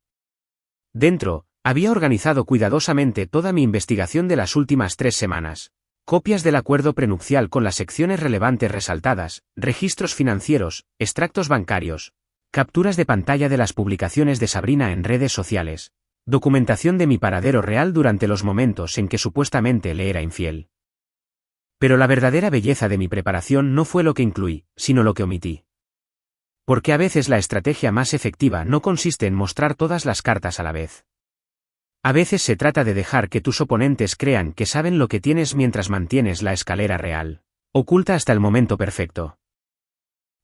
Dentro, había organizado cuidadosamente toda mi investigación de las últimas 3 semanas, copias del acuerdo prenupcial con las secciones relevantes resaltadas, registros financieros, extractos bancarios, capturas de pantalla de las publicaciones de Sabrina en redes sociales, Documentación de mi paradero real durante los momentos en que supuestamente le era infiel. Pero la verdadera belleza de mi preparación no fue lo que incluí, sino lo que omití. Porque a veces la estrategia más efectiva no consiste en mostrar todas las cartas a la vez. A veces se trata de dejar que tus oponentes crean que saben lo que tienes mientras mantienes la escalera real oculta hasta el momento perfecto.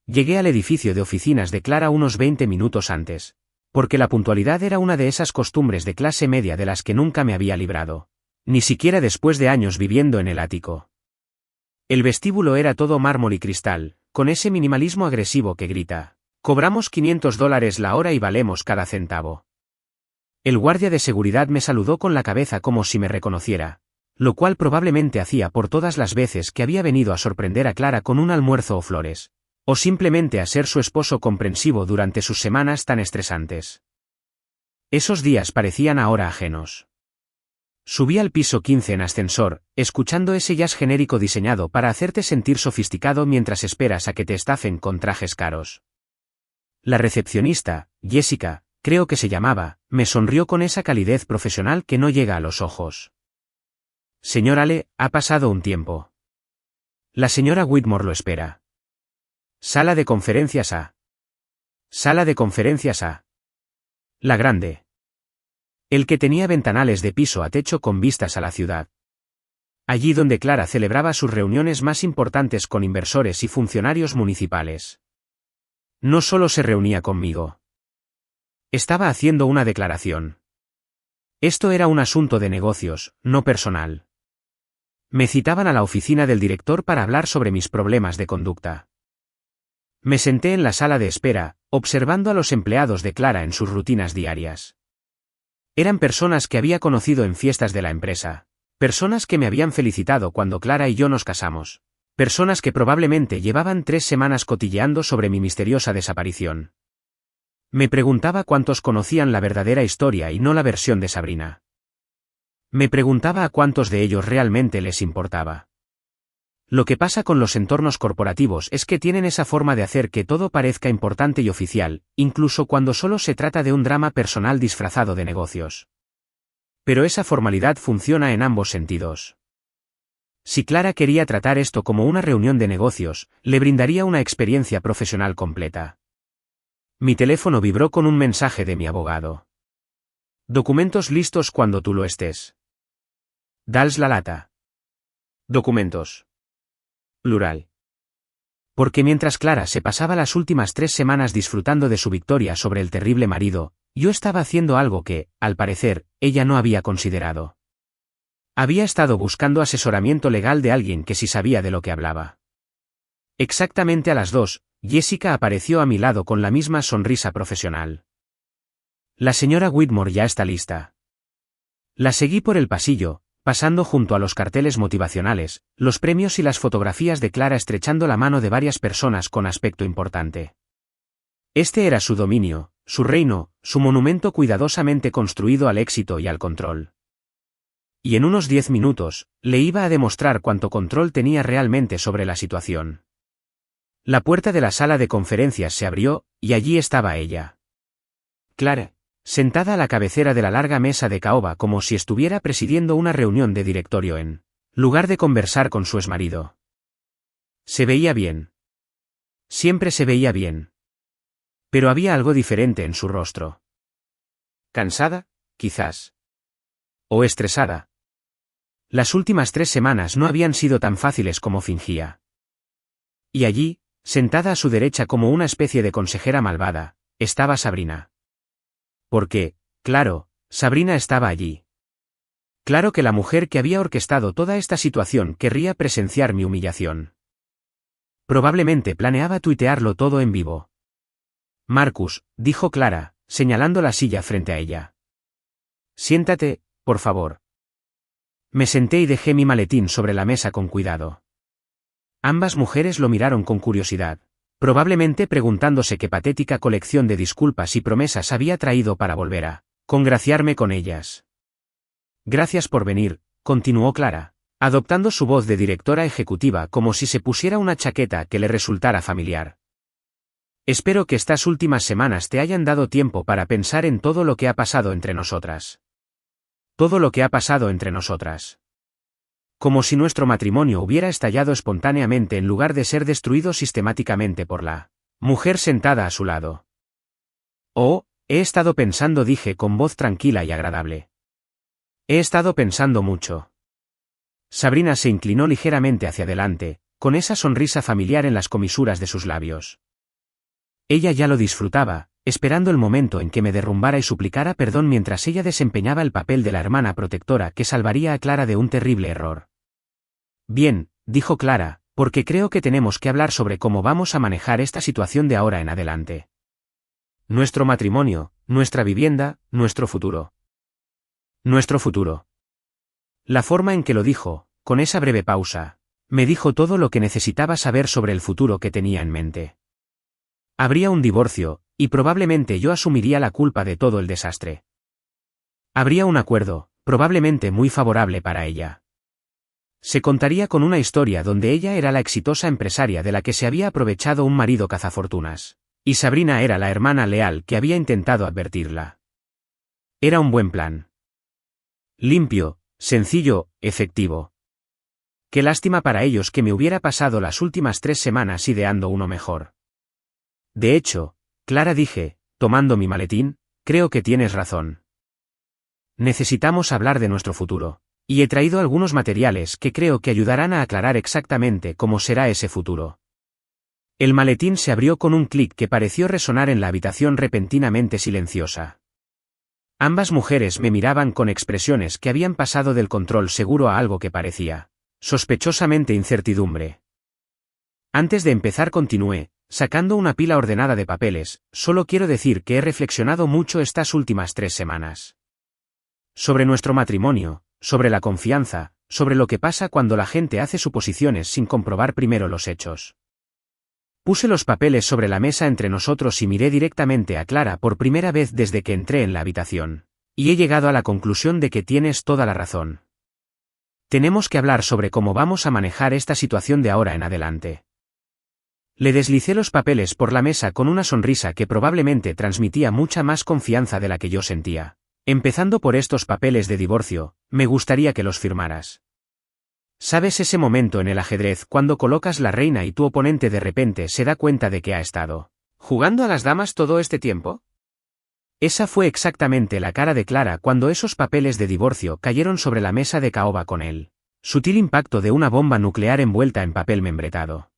Llegué al edificio de oficinas de Clara unos 20 minutos antes, porque la puntualidad era una de esas costumbres de clase media de las que nunca me había librado, ni siquiera después de años viviendo en el ático. El vestíbulo era todo mármol y cristal, con ese minimalismo agresivo que grita: cobramos $500 la hora y valemos cada centavo. El guardia de seguridad me saludó con la cabeza como si me reconociera, lo cual probablemente hacía por todas las veces que había venido a sorprender a Clara con un almuerzo o flores, o simplemente a ser su esposo comprensivo durante sus semanas tan estresantes. Esos días parecían ahora ajenos. Subí al piso 15 en ascensor, escuchando ese jazz genérico diseñado para hacerte sentir sofisticado mientras esperas a que te estafen con trajes caros. La recepcionista, Jessica, creo que se llamaba, me sonrió con esa calidez profesional que no llega a los ojos. Señor Ale, ha pasado un tiempo. La señora Whitmore lo espera. Sala de conferencias A. Sala de conferencias A. La grande. El que tenía ventanales de piso a techo con vistas a la ciudad. Allí donde Clara celebraba sus reuniones más importantes con inversores y funcionarios municipales. No solo se reunía conmigo. Estaba haciendo una declaración. Esto era un asunto de negocios, no personal. Me citaban a la oficina del director para hablar sobre mis problemas de conducta. Me senté en la sala de espera, observando a los empleados de Clara en sus rutinas diarias. Eran personas que había conocido en fiestas de la empresa, personas que me habían felicitado cuando Clara y yo nos casamos, personas que probablemente llevaban 3 semanas cotilleando sobre mi misteriosa desaparición. Me preguntaba cuántos conocían la verdadera historia y no la versión de Sabrina. Me preguntaba a cuántos de ellos realmente les importaba. Lo que pasa con los entornos corporativos es que tienen esa forma de hacer que todo parezca importante y oficial, incluso cuando solo se trata de un drama personal disfrazado de negocios. Pero esa formalidad funciona en ambos sentidos. Si Clara quería tratar esto como una reunión de negocios, le brindaría una experiencia profesional completa. Mi teléfono vibró con un mensaje de mi abogado. Documentos listos cuando tú lo estés. Dals la lata. Documentos. Plural. Porque mientras Clara se pasaba las últimas 3 semanas disfrutando de su victoria sobre el terrible marido, yo estaba haciendo algo que, al parecer, ella no había considerado. Había estado buscando asesoramiento legal de alguien que sí sabía de lo que hablaba. Exactamente a las 2, Jessica apareció a mi lado con la misma sonrisa profesional. La señora Whitmore ya está lista. La seguí por el pasillo, pasando junto a los carteles motivacionales, los premios y las fotografías de Clara estrechando la mano de varias personas con aspecto importante. Este era su dominio, su reino, su monumento cuidadosamente construido al éxito y al control. Y en unos 10 minutos, le iba a demostrar cuánto control tenía realmente sobre la situación. La puerta de la sala de conferencias se abrió, y allí estaba ella. Clara, sentada a la cabecera de la larga mesa de caoba como si estuviera presidiendo una reunión de directorio en lugar de conversar con su exmarido. Se veía bien. Siempre se veía bien. Pero había algo diferente en su rostro. ¿Cansada, quizás? ¿O estresada? Las últimas 3 semanas no habían sido tan fáciles como fingía. Y allí, sentada a su derecha como una especie de consejera malvada, estaba Sabrina. Porque, claro, Sabrina estaba allí. Claro que la mujer que había orquestado toda esta situación querría presenciar mi humillación. Probablemente planeaba tuitearlo todo en vivo. Marcus, dijo Clara, señalando la silla frente a ella. Siéntate, por favor. Me senté y dejé mi maletín sobre la mesa con cuidado. Ambas mujeres lo miraron con curiosidad, probablemente preguntándose qué patética colección de disculpas y promesas había traído para volver a congraciarme con ellas. Gracias por venir, continuó Clara, adoptando su voz de directora ejecutiva como si se pusiera una chaqueta que le resultara familiar. Espero que estas últimas semanas te hayan dado tiempo para pensar en todo lo que ha pasado entre nosotras. Todo lo que ha pasado entre nosotras. Como si nuestro matrimonio hubiera estallado espontáneamente en lugar de ser destruido sistemáticamente por la mujer sentada a su lado. Oh, he estado pensando, dije con voz tranquila y agradable. He estado pensando mucho. Sabrina se inclinó ligeramente hacia adelante, con esa sonrisa familiar en las comisuras de sus labios. Ella ya lo disfrutaba, esperando el momento en que me derrumbara y suplicara perdón mientras ella desempeñaba el papel de la hermana protectora que salvaría a Clara de un terrible error. Bien, dijo Clara, porque creo que tenemos que hablar sobre cómo vamos a manejar esta situación de ahora en adelante. Nuestro matrimonio, nuestra vivienda, nuestro futuro. Nuestro futuro. La forma en que lo dijo, con esa breve pausa, me dijo todo lo que necesitaba saber sobre el futuro que tenía en mente. Habría un divorcio, y probablemente yo asumiría la culpa de todo el desastre. Habría un acuerdo, probablemente muy favorable para ella. Se contaría con una historia donde ella era la exitosa empresaria de la que se había aprovechado un marido cazafortunas, y Sabrina era la hermana leal que había intentado advertirla. Era un buen plan. Limpio, sencillo, efectivo. Qué lástima para ellos que me hubiera pasado las últimas 3 semanas ideando uno mejor. De hecho, Clara, dije, tomando mi maletín, creo que tienes razón. Necesitamos hablar de nuestro futuro, y he traído algunos materiales que creo que ayudarán a aclarar exactamente cómo será ese futuro. El maletín se abrió con un clic que pareció resonar en la habitación repentinamente silenciosa. Ambas mujeres me miraban con expresiones que habían pasado del control seguro a algo que parecía sospechosamente incertidumbre. Antes de empezar continué, sacando una pila ordenada de papeles, solo quiero decir que he reflexionado mucho estas últimas 3 semanas. Sobre nuestro matrimonio, sobre la confianza, sobre lo que pasa cuando la gente hace suposiciones sin comprobar primero los hechos. Puse los papeles sobre la mesa entre nosotros y miré directamente a Clara por primera vez desde que entré en la habitación, y he llegado a la conclusión de que tienes toda la razón. Tenemos que hablar sobre cómo vamos a manejar esta situación de ahora en adelante. Le deslicé los papeles por la mesa con una sonrisa que probablemente transmitía mucha más confianza de la que yo sentía. Empezando por estos papeles de divorcio, me gustaría que los firmaras. ¿Sabes ese momento en el ajedrez cuando colocas la reina y tu oponente de repente se da cuenta de que ha estado jugando a las damas todo este tiempo? Esa fue exactamente la cara de Clara cuando esos papeles de divorcio cayeron sobre la mesa de caoba con el sutil impacto de una bomba nuclear envuelta en papel membretado.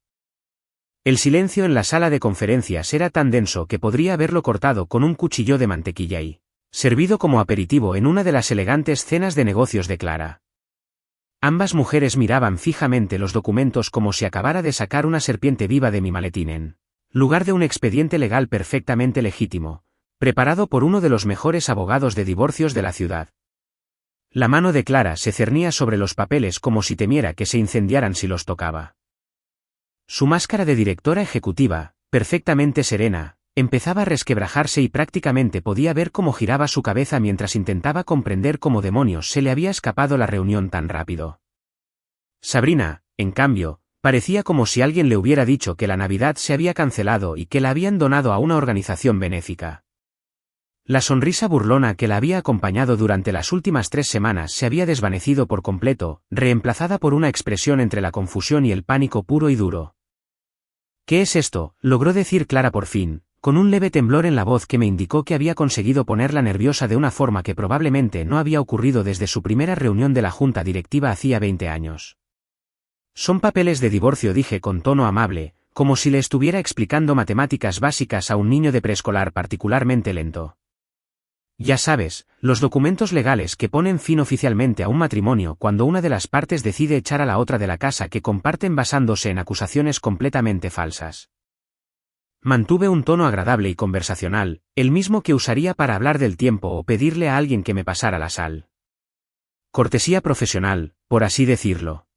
El silencio en la sala de conferencias era tan denso que podría haberlo cortado con un cuchillo de mantequilla y servido como aperitivo en una de las elegantes cenas de negocios de Clara. Ambas mujeres miraban fijamente los documentos como si acabara de sacar una serpiente viva de mi maletín en lugar de un expediente legal perfectamente legítimo, preparado por uno de los mejores abogados de divorcios de la ciudad. La mano de Clara se cernía sobre los papeles como si temiera que se incendiaran si los tocaba. Su máscara de directora ejecutiva, perfectamente serena, empezaba a resquebrajarse y prácticamente podía ver cómo giraba su cabeza mientras intentaba comprender cómo demonios se le había escapado la reunión tan rápido. Sabrina, en cambio, parecía como si alguien le hubiera dicho que la Navidad se había cancelado y que la habían donado a una organización benéfica. La sonrisa burlona que la había acompañado durante las últimas 3 semanas se había desvanecido por completo, reemplazada por una expresión entre la confusión y el pánico puro y duro. ¿Qué es esto?, logró decir Clara por fin, con un leve temblor en la voz que me indicó que había conseguido ponerla nerviosa de una forma que probablemente no había ocurrido desde su primera reunión de la junta directiva hacía 20 años. Son papeles de divorcio, dije con tono amable, como si le estuviera explicando matemáticas básicas a un niño de preescolar particularmente lento. Ya sabes, los documentos legales que ponen fin oficialmente a un matrimonio cuando una de las partes decide echar a la otra de la casa que comparten basándose en acusaciones completamente falsas. Mantuve un tono agradable y conversacional, el mismo que usaría para hablar del tiempo o pedirle a alguien que me pasara la sal. Cortesía profesional, por así decirlo.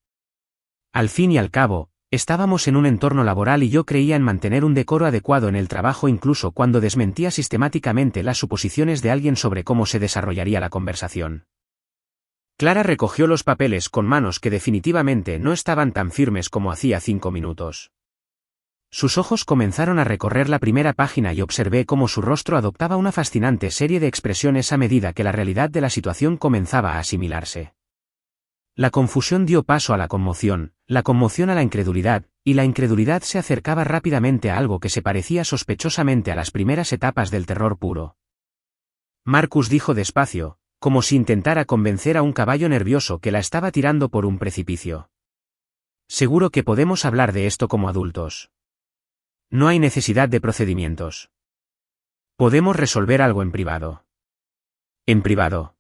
Al fin y al cabo, estábamos en un entorno laboral y yo creía en mantener un decoro adecuado en el trabajo incluso cuando desmentía sistemáticamente las suposiciones de alguien sobre cómo se desarrollaría la conversación. Clara recogió los papeles con manos que definitivamente no estaban tan firmes como hacía 5 minutos. Sus ojos comenzaron a recorrer la primera página y observé cómo su rostro adoptaba una fascinante serie de expresiones a medida que la realidad de la situación comenzaba a asimilarse. La confusión dio paso a la conmoción a la incredulidad, y la incredulidad se acercaba rápidamente a algo que se parecía sospechosamente a las primeras etapas del terror puro. Marcus dijo despacio, como si intentara convencer a un caballo nervioso que la estaba tirando por un precipicio. Seguro que podemos hablar de esto como adultos. No hay necesidad de procedimientos. Podemos resolver algo en privado. En privado.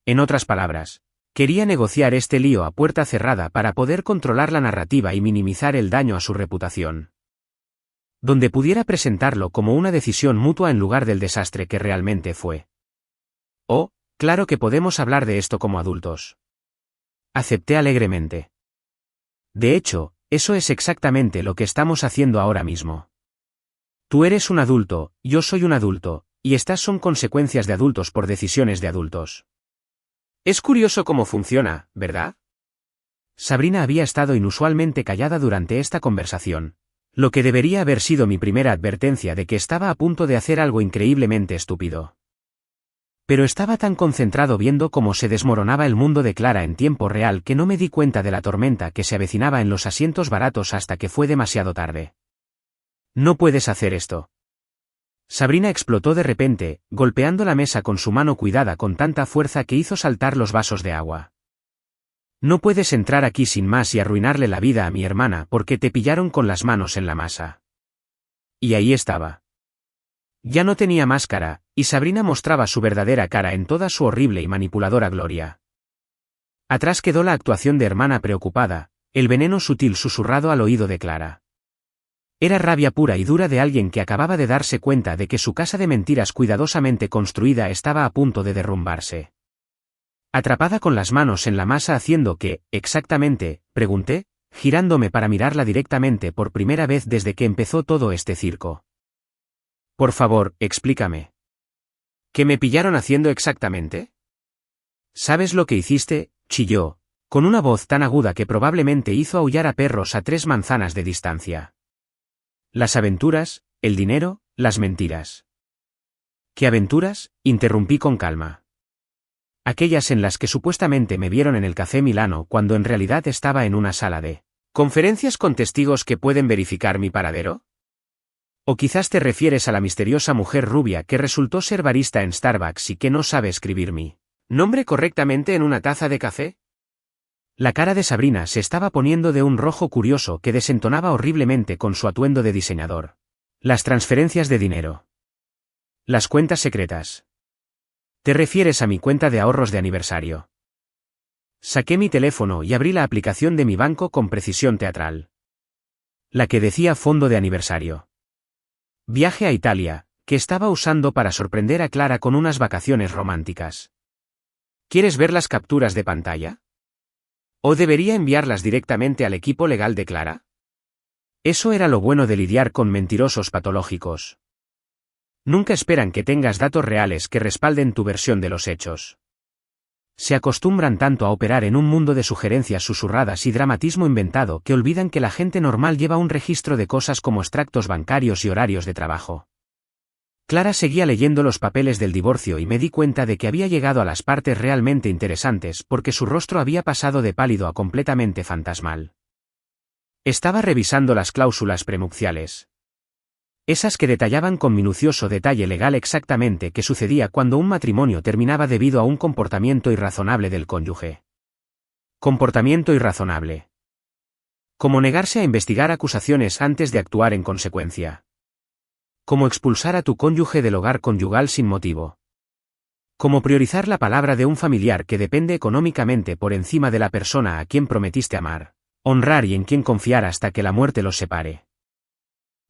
En otras palabras, quería negociar este lío a puerta cerrada para poder controlar la narrativa y minimizar el daño a su reputación. Donde pudiera presentarlo como una decisión mutua en lugar del desastre que realmente fue. Oh, claro que podemos hablar de esto como adultos. Acepté alegremente. De hecho, eso es exactamente lo que estamos haciendo ahora mismo. Tú eres un adulto, yo soy un adulto, y estas son consecuencias de adultos por decisiones de adultos. Es curioso cómo funciona, ¿verdad? Sabrina había estado inusualmente callada durante esta conversación, lo que debería haber sido mi primera advertencia de que estaba a punto de hacer algo increíblemente estúpido. Pero estaba tan concentrado viendo cómo se desmoronaba el mundo de Clara en tiempo real que no me di cuenta de la tormenta que se avecinaba en los asientos baratos hasta que fue demasiado tarde. No puedes hacer esto. Sabrina explotó de repente, golpeando la mesa con su mano cuidada con tanta fuerza que hizo saltar los vasos de agua. No puedes entrar aquí sin más y arruinarle la vida a mi hermana porque te pillaron con las manos en la masa. Y ahí estaba. Ya no tenía máscara, y Sabrina mostraba su verdadera cara en toda su horrible y manipuladora gloria. Atrás quedó la actuación de hermana preocupada, el veneno sutil susurrado al oído de Clara. Era rabia pura y dura de alguien que acababa de darse cuenta de que su casa de mentiras cuidadosamente construida estaba a punto de derrumbarse. Atrapada con las manos en la masa haciendo qué, exactamente, pregunté, girándome para mirarla directamente por primera vez desde que empezó todo este circo. Por favor, explícame. ¿Qué me pillaron haciendo exactamente? ¿Sabes lo que hiciste?, chilló, con una voz tan aguda que probablemente hizo aullar a perros a 3 manzanas de distancia. Las aventuras, el dinero, las mentiras. ¿Qué aventuras?, interrumpí con calma. Aquellas en las que supuestamente me vieron en el Café Milano cuando en realidad estaba en una sala de conferencias con testigos que pueden verificar mi paradero. ¿O quizás te refieres a la misteriosa mujer rubia que resultó ser barista en Starbucks y que no sabe escribir mi nombre correctamente en una taza de café? La cara de Sabrina se estaba poniendo de un rojo curioso que desentonaba horriblemente con su atuendo de diseñador. Las transferencias de dinero. Las cuentas secretas. ¿Te refieres a mi cuenta de ahorros de aniversario? Saqué mi teléfono y abrí la aplicación de mi banco con precisión teatral. La que decía fondo de aniversario. Viaje a Italia, que estaba usando para sorprender a Clara con unas vacaciones románticas. ¿Quieres ver las capturas de pantalla? ¿O debería enviarlas directamente al equipo legal de Clara? Eso era lo bueno de lidiar con mentirosos patológicos. Nunca esperan que tengas datos reales que respalden tu versión de los hechos. Se acostumbran tanto a operar en un mundo de sugerencias susurradas y dramatismo inventado que olvidan que la gente normal lleva un registro de cosas como extractos bancarios y horarios de trabajo. Clara seguía leyendo los papeles del divorcio y me di cuenta de que había llegado a las partes realmente interesantes porque su rostro había pasado de pálido a completamente fantasmal. Estaba revisando las cláusulas prenupciales. Esas que detallaban con minucioso detalle legal exactamente qué sucedía cuando un matrimonio terminaba debido a un comportamiento irrazonable del cónyuge. Comportamiento irrazonable. Como negarse a investigar acusaciones antes de actuar en consecuencia. Como expulsar a tu cónyuge del hogar conyugal sin motivo. Como priorizar la palabra de un familiar que depende económicamente por encima de la persona a quien prometiste amar, honrar y en quien confiar hasta que la muerte los separe.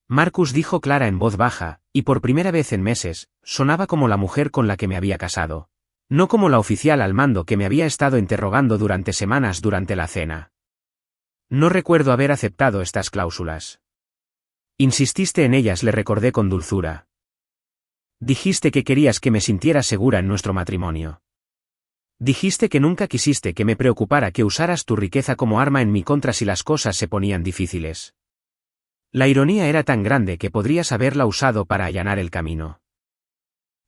Marcus, dijo Clara en voz baja, y por primera vez en meses, sonaba como la mujer con la que me había casado. No como la oficial al mando que me había estado interrogando durante semanas durante la cena. No recuerdo haber aceptado estas cláusulas. Insististe en ellas, le recordé con dulzura. Dijiste que querías que me sintiera segura en nuestro matrimonio. Dijiste que nunca quisiste que me preocupara que usaras tu riqueza como arma en mi contra si las cosas se ponían difíciles. La ironía era tan grande que podrías haberla usado para allanar el camino.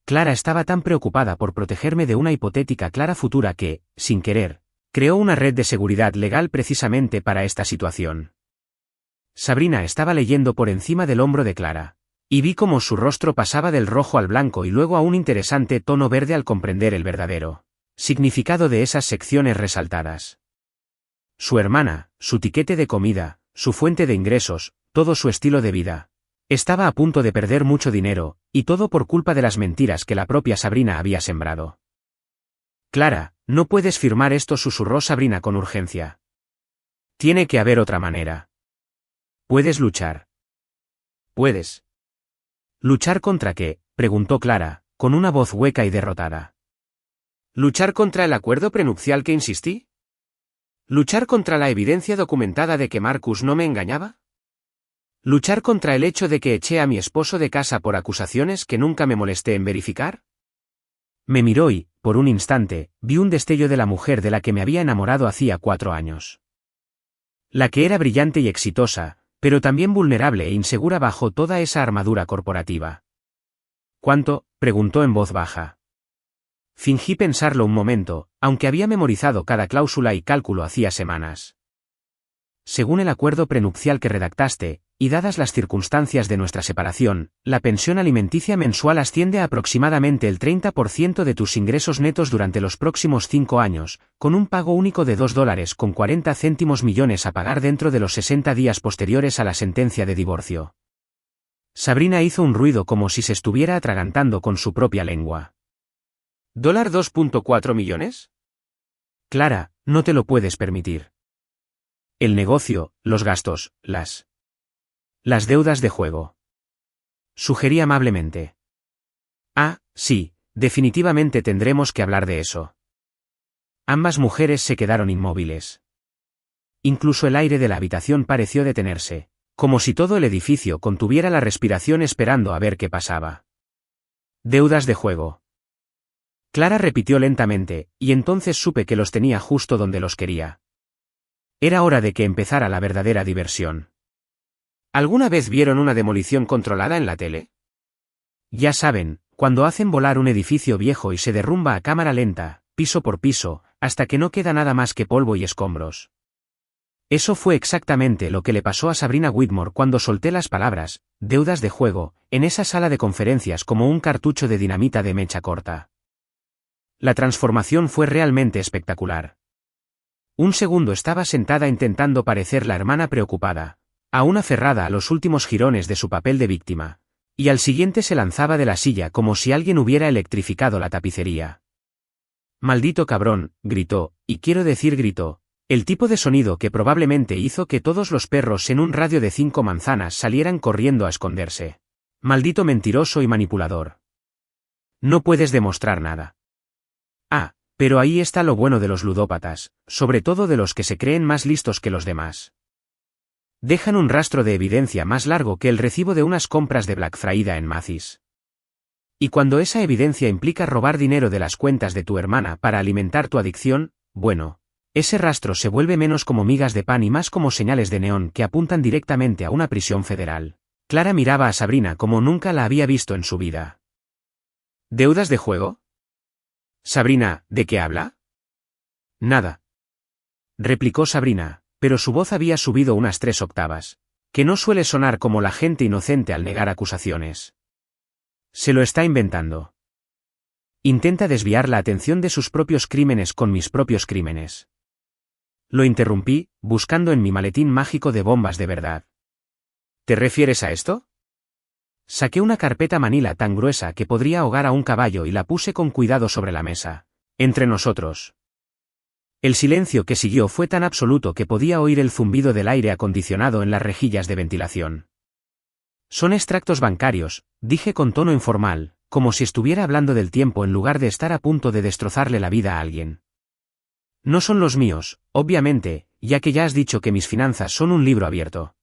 Clara estaba tan preocupada por protegerme de una hipotética Clara futura que, sin querer, creó una red de seguridad legal precisamente para esta situación. Sabrina estaba leyendo por encima del hombro de Clara, y vi cómo su rostro pasaba del rojo al blanco y luego a un interesante tono verde al comprender el verdadero significado de esas secciones resaltadas. Su hermana, su tiquete de comida, su fuente de ingresos, todo su estilo de vida. Estaba a punto de perder mucho dinero, y todo por culpa de las mentiras que la propia Sabrina había sembrado. Clara, no puedes firmar esto, susurró Sabrina con urgencia. Tiene que haber otra manera. Puedes luchar. Puedes. ¿Luchar contra qué?, preguntó Clara, con una voz hueca y derrotada. ¿Luchar contra el acuerdo prenupcial que insistí? ¿Luchar contra la evidencia documentada de que Marcus no me engañaba? ¿Luchar contra el hecho de que eché a mi esposo de casa por acusaciones que nunca me molesté en verificar? Me miró y, por un instante, vi un destello de la mujer de la que me había enamorado hacía 4 años. La que era brillante y exitosa, pero también vulnerable e insegura bajo toda esa armadura corporativa. ¿Cuánto?, preguntó en voz baja. Fingí pensarlo un momento, aunque había memorizado cada cláusula y cálculo hacía semanas. Según el acuerdo prenupcial que redactaste, y dadas las circunstancias de nuestra separación, la pensión alimenticia mensual asciende a aproximadamente el 30% de tus ingresos netos durante los próximos 5 años, con un pago único de $2,40 millones a pagar dentro de los 60 días posteriores a la sentencia de divorcio. Sabrina hizo un ruido como si se estuviera atragantando con su propia lengua. ¿$2.4 millones? Clara, no te lo puedes permitir. El negocio, los gastos, las deudas de juego. Sugerí amablemente. Ah, sí, definitivamente tendremos que hablar de eso. Ambas mujeres se quedaron inmóviles. Incluso el aire de la habitación pareció detenerse, como si todo el edificio contuviera la respiración esperando a ver qué pasaba. Deudas de juego. Clara repitió lentamente, y entonces supe que los tenía justo donde los quería. Era hora de que empezara la verdadera diversión. ¿Alguna vez vieron una demolición controlada en la tele? Ya saben, cuando hacen volar un edificio viejo y se derrumba a cámara lenta, piso por piso, hasta que no queda nada más que polvo y escombros. Eso fue exactamente lo que le pasó a Sabrina Whitmore cuando solté las palabras, deudas de juego, en esa sala de conferencias como un cartucho de dinamita de mecha corta. La transformación fue realmente espectacular. Un segundo estaba sentada intentando parecer la hermana preocupada, aún aferrada a los últimos jirones de su papel de víctima, y al siguiente se lanzaba de la silla como si alguien hubiera electrificado la tapicería. Maldito cabrón, gritó, y quiero decir gritó, el tipo de sonido que probablemente hizo que todos los perros en un radio de 5 manzanas salieran corriendo a esconderse. Maldito mentiroso y manipulador. No puedes demostrar nada. Ah, pero ahí está lo bueno de los ludópatas, sobre todo de los que se creen más listos que los demás. Dejan un rastro de evidencia más largo que el recibo de unas compras de Black Friday en Macy's. Y cuando esa evidencia implica robar dinero de las cuentas de tu hermana para alimentar tu adicción, bueno, ese rastro se vuelve menos como migas de pan y más como señales de neón que apuntan directamente a una prisión federal. Clara miraba a Sabrina como nunca la había visto en su vida. ¿Deudas de juego? Sabrina, ¿de qué habla? Nada. Replicó Sabrina, pero su voz había subido unas 3 octavas, que no suele sonar como la gente inocente al negar acusaciones. Se lo está inventando. Intenta desviar la atención de sus propios crímenes con mis propios crímenes. Lo interrumpí, buscando en mi maletín mágico de bombas de verdad. ¿Te refieres a esto? Saqué una carpeta manila tan gruesa que podría ahogar a un caballo y la puse con cuidado sobre la mesa. Entre nosotros. El silencio que siguió fue tan absoluto que podía oír el zumbido del aire acondicionado en las rejillas de ventilación. Son extractos bancarios, dije con tono informal, como si estuviera hablando del tiempo en lugar de estar a punto de destrozarle la vida a alguien. No son los míos, obviamente, ya que ya has dicho que mis finanzas son un libro abierto.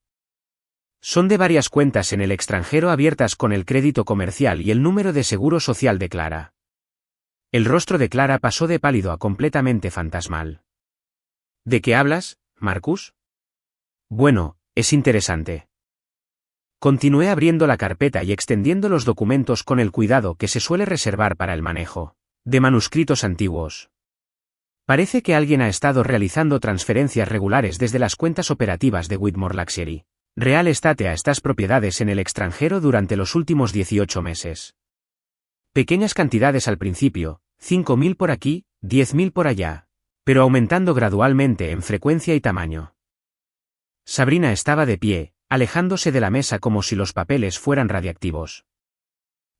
Son de varias cuentas en el extranjero abiertas con el crédito comercial y el número de seguro social de Clara. El rostro de Clara pasó de pálido a completamente fantasmal. ¿De qué hablas, Marcus? Bueno, es interesante. Continué abriendo la carpeta y extendiendo los documentos con el cuidado que se suele reservar para el manejo de manuscritos antiguos. Parece que alguien ha estado realizando transferencias regulares desde las cuentas operativas de Whitmore Luxury Real Estate a estas propiedades en el extranjero durante los últimos 18 meses. Pequeñas cantidades al principio, 5.000 por aquí, 10.000 por allá, pero aumentando gradualmente en frecuencia y tamaño. Sabrina estaba de pie, alejándose de la mesa como si los papeles fueran radiactivos.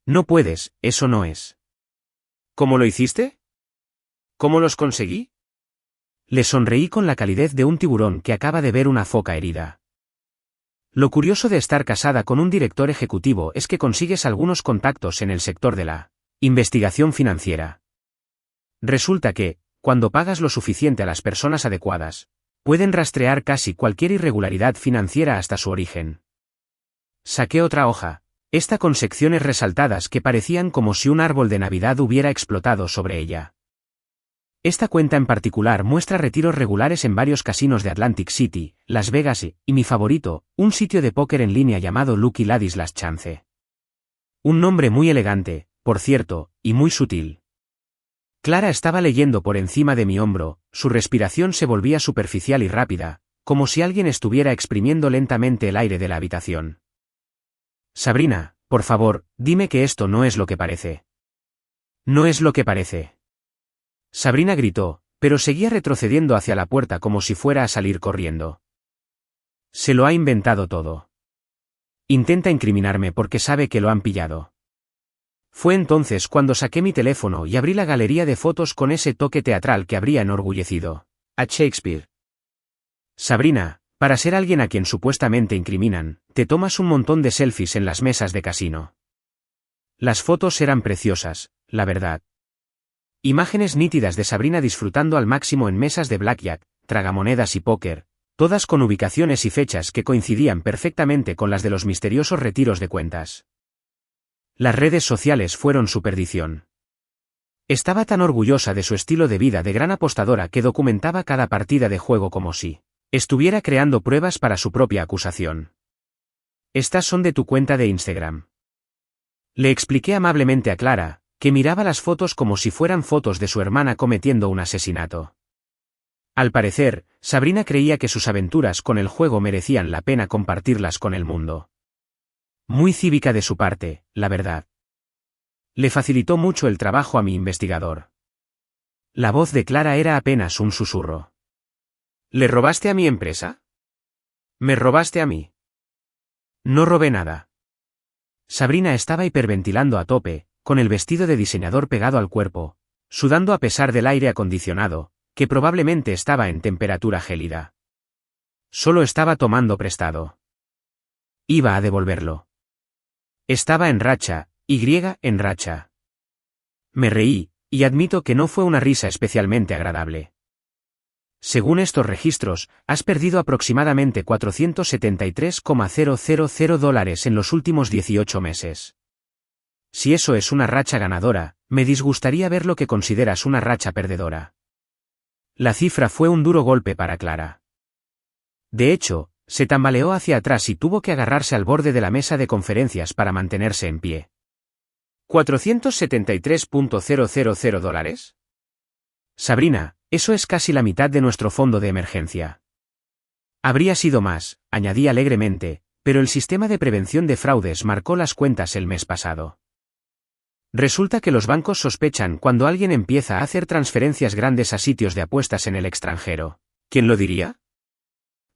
No puedes, eso no es. ¿Cómo lo hiciste? ¿Cómo los conseguí? Le sonreí con la calidez de un tiburón que acaba de ver una foca herida. Lo curioso de estar casada con un director ejecutivo es que consigues algunos contactos en el sector de la investigación financiera. Resulta que, cuando pagas lo suficiente a las personas adecuadas, pueden rastrear casi cualquier irregularidad financiera hasta su origen. Saqué otra hoja, esta con secciones resaltadas que parecían como si un árbol de Navidad hubiera explotado sobre ella. Esta cuenta en particular muestra retiros regulares en varios casinos de Atlantic City, Las Vegas y mi favorito, un sitio de póker en línea llamado Lucky Ladislas Chance. Un nombre muy elegante, por cierto, y muy sutil. Clara estaba leyendo por encima de mi hombro, su respiración se volvía superficial y rápida, como si alguien estuviera exprimiendo lentamente el aire de la habitación. Sabrina, por favor, dime que esto no es lo que parece. No es lo que parece. Sabrina gritó, pero seguía retrocediendo hacia la puerta como si fuera a salir corriendo. Se lo ha inventado todo. Intenta incriminarme porque sabe que lo han pillado. Fue entonces cuando saqué mi teléfono y abrí la galería de fotos con ese toque teatral que habría enorgullecido a Shakespeare. Sabrina, para ser alguien a quien supuestamente incriminan, te tomas un montón de selfies en las mesas de casino. Las fotos eran preciosas, la verdad. Imágenes nítidas de Sabrina disfrutando al máximo en mesas de blackjack, tragamonedas y póker, todas con ubicaciones y fechas que coincidían perfectamente con las de los misteriosos retiros de cuentas. Las redes sociales fueron su perdición. Estaba tan orgullosa de su estilo de vida de gran apostadora que documentaba cada partida de juego como si estuviera creando pruebas para su propia acusación. Estas son de tu cuenta de Instagram. Le expliqué amablemente a Clara, que miraba las fotos como si fueran fotos de su hermana cometiendo un asesinato. Al parecer, Sabrina creía que sus aventuras con el juego merecían la pena compartirlas con el mundo. Muy cívica de su parte, la verdad. Le facilitó mucho el trabajo a mi investigador. La voz de Clara era apenas un susurro. ¿Le robaste a mi empresa? ¿Me robaste a mí? No robé nada. Sabrina estaba hiperventilando a tope, con el vestido de diseñador pegado al cuerpo, sudando a pesar del aire acondicionado, que probablemente estaba en temperatura gélida. Solo estaba tomando prestado. Iba a devolverlo. Estaba en racha, en racha. Me reí, y admito que no fue una risa especialmente agradable. Según estos registros, has perdido aproximadamente $473,000 en los últimos 18 meses. Si eso es una racha ganadora, me disgustaría ver lo que consideras una racha perdedora. La cifra fue un duro golpe para Clara. De hecho, se tambaleó hacia atrás y tuvo que agarrarse al borde de la mesa de conferencias para mantenerse en pie. $473,000. Sabrina, eso es casi la mitad de nuestro fondo de emergencia. Habría sido más, añadí alegremente, pero el sistema de prevención de fraudes marcó las cuentas el mes pasado. Resulta que los bancos sospechan cuando alguien empieza a hacer transferencias grandes a sitios de apuestas en el extranjero. ¿Quién lo diría?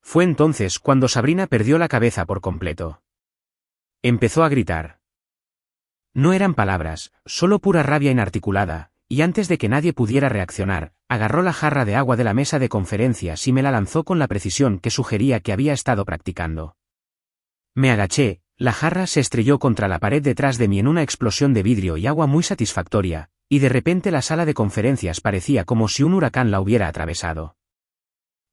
Fue entonces cuando Sabrina perdió la cabeza por completo. Empezó a gritar. No eran palabras, solo pura rabia inarticulada, y antes de que nadie pudiera reaccionar, agarró la jarra de agua de la mesa de conferencias y me la lanzó con la precisión que sugería que había estado practicando. Me agaché. La jarra se estrelló contra la pared detrás de mí en una explosión de vidrio y agua muy satisfactoria, y de repente la sala de conferencias parecía como si un huracán la hubiera atravesado.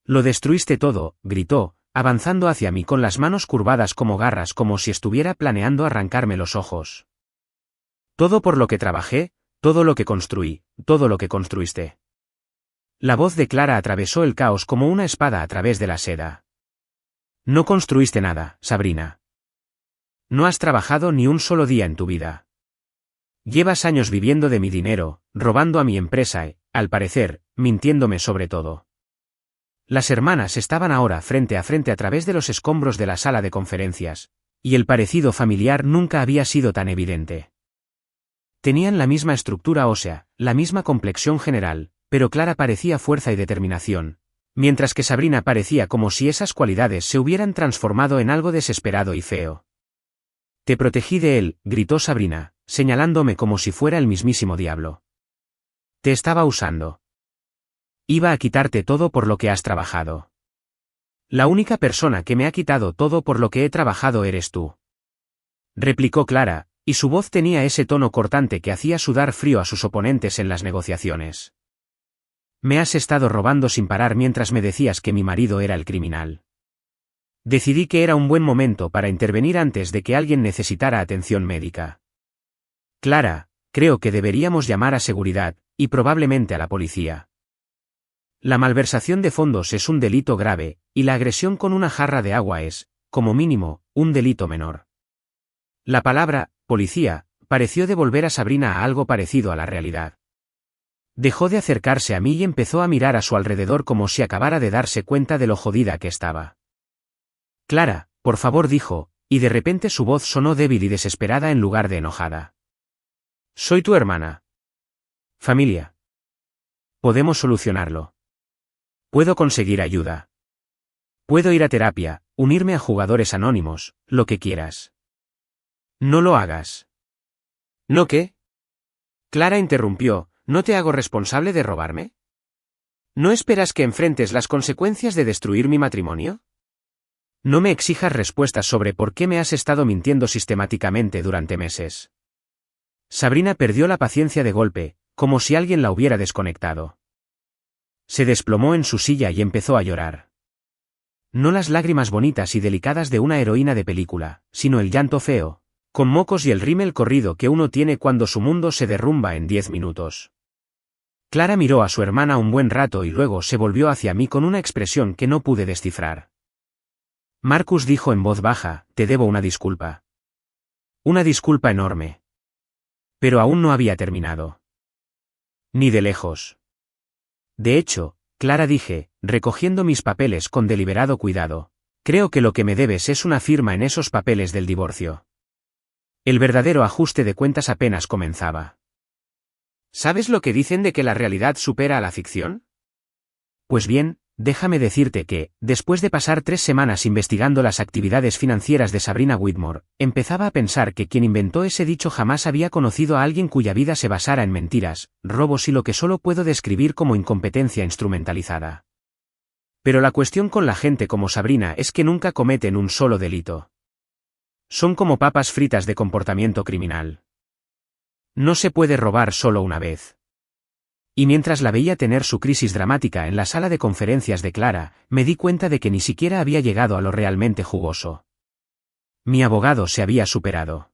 Lo destruiste todo, gritó, avanzando hacia mí con las manos curvadas como garras como si estuviera planeando arrancarme los ojos. Todo por lo que trabajé, todo lo que construí, todo lo que construiste. La voz de Clara atravesó el caos como una espada a través de la seda. No construiste nada, Sabrina. No has trabajado ni un solo día en tu vida. Llevas años viviendo de mi dinero, robando a mi empresa y, al parecer, mintiéndome sobre todo. Las hermanas estaban ahora frente a través de los escombros de la sala de conferencias, y el parecido familiar nunca había sido tan evidente. Tenían la misma estructura ósea, la misma complexión general, pero Clara parecía fuerza y determinación, mientras que Sabrina parecía como si esas cualidades se hubieran transformado en algo desesperado y feo. Te protegí de él, gritó Sabrina, señalándome como si fuera el mismísimo diablo. Te estaba usando. Iba a quitarte todo por lo que has trabajado. La única persona que me ha quitado todo por lo que he trabajado eres tú. Replicó Clara, y su voz tenía ese tono cortante que hacía sudar frío a sus oponentes en las negociaciones. Me has estado robando sin parar mientras me decías que mi marido era el criminal. Decidí que era un buen momento para intervenir antes de que alguien necesitara atención médica. Clara, creo que deberíamos llamar a seguridad, y probablemente a la policía. La malversación de fondos es un delito grave, y la agresión con una jarra de agua es, como mínimo, un delito menor. La palabra, policía, pareció devolver a Sabrina a algo parecido a la realidad. Dejó de acercarse a mí y empezó a mirar a su alrededor como si acabara de darse cuenta de lo jodida que estaba. Clara, por favor, dijo, y de repente su voz sonó débil y desesperada en lugar de enojada. Soy tu hermana. Familia. Podemos solucionarlo. Puedo conseguir ayuda. Puedo ir a terapia, unirme a jugadores anónimos, lo que quieras. No lo hagas. ¿No qué? Clara interrumpió, ¿no te hago responsable de robarme? ¿No esperas que enfrentes las consecuencias de destruir mi matrimonio? No me exijas respuestas sobre por qué me has estado mintiendo sistemáticamente durante meses. Sabrina perdió la paciencia de golpe, como si alguien la hubiera desconectado. Se desplomó en su silla y empezó a llorar. No las lágrimas bonitas y delicadas de una heroína de película, sino el llanto feo, con mocos y el rímel corrido que uno tiene cuando su mundo se derrumba en 10 minutos. Clara miró a su hermana un buen rato y luego se volvió hacia mí con una expresión que no pude descifrar. Marcus dijo en voz baja, te debo una disculpa. Una disculpa enorme. Pero aún no había terminado. Ni de lejos. De hecho, Clara, dije, recogiendo mis papeles con deliberado cuidado, creo que lo que me debes es una firma en esos papeles del divorcio. El verdadero ajuste de cuentas apenas comenzaba. ¿Sabes lo que dicen de que la realidad supera a la ficción? Pues bien, déjame decirte que, después de pasar 3 semanas investigando las actividades financieras de Sabrina Whitmore, empezaba a pensar que quien inventó ese dicho jamás había conocido a alguien cuya vida se basara en mentiras, robos y lo que solo puedo describir como incompetencia instrumentalizada. Pero la cuestión con la gente como Sabrina es que nunca cometen un solo delito. Son como papas fritas de comportamiento criminal. No se puede robar solo una vez. Y mientras la veía tener su crisis dramática en la sala de conferencias de Clara, me di cuenta de que ni siquiera había llegado a lo realmente jugoso. Mi abogado se había superado.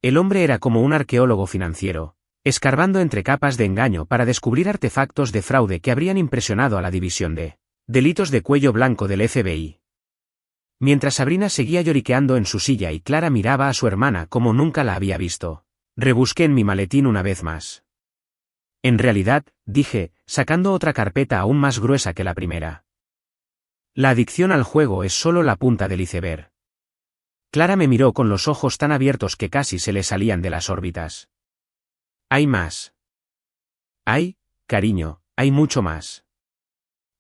El hombre era como un arqueólogo financiero, escarbando entre capas de engaño para descubrir artefactos de fraude que habrían impresionado a la división de delitos de cuello blanco del FBI. Mientras Sabrina seguía lloriqueando en su silla y Clara miraba a su hermana como nunca la había visto, rebusqué en mi maletín una vez más. En realidad, dije, sacando otra carpeta aún más gruesa que la primera. La adicción al juego es solo la punta del iceberg. Clara me miró con los ojos tan abiertos que casi se le salían de las órbitas. Hay más. Hay, cariño, hay mucho más.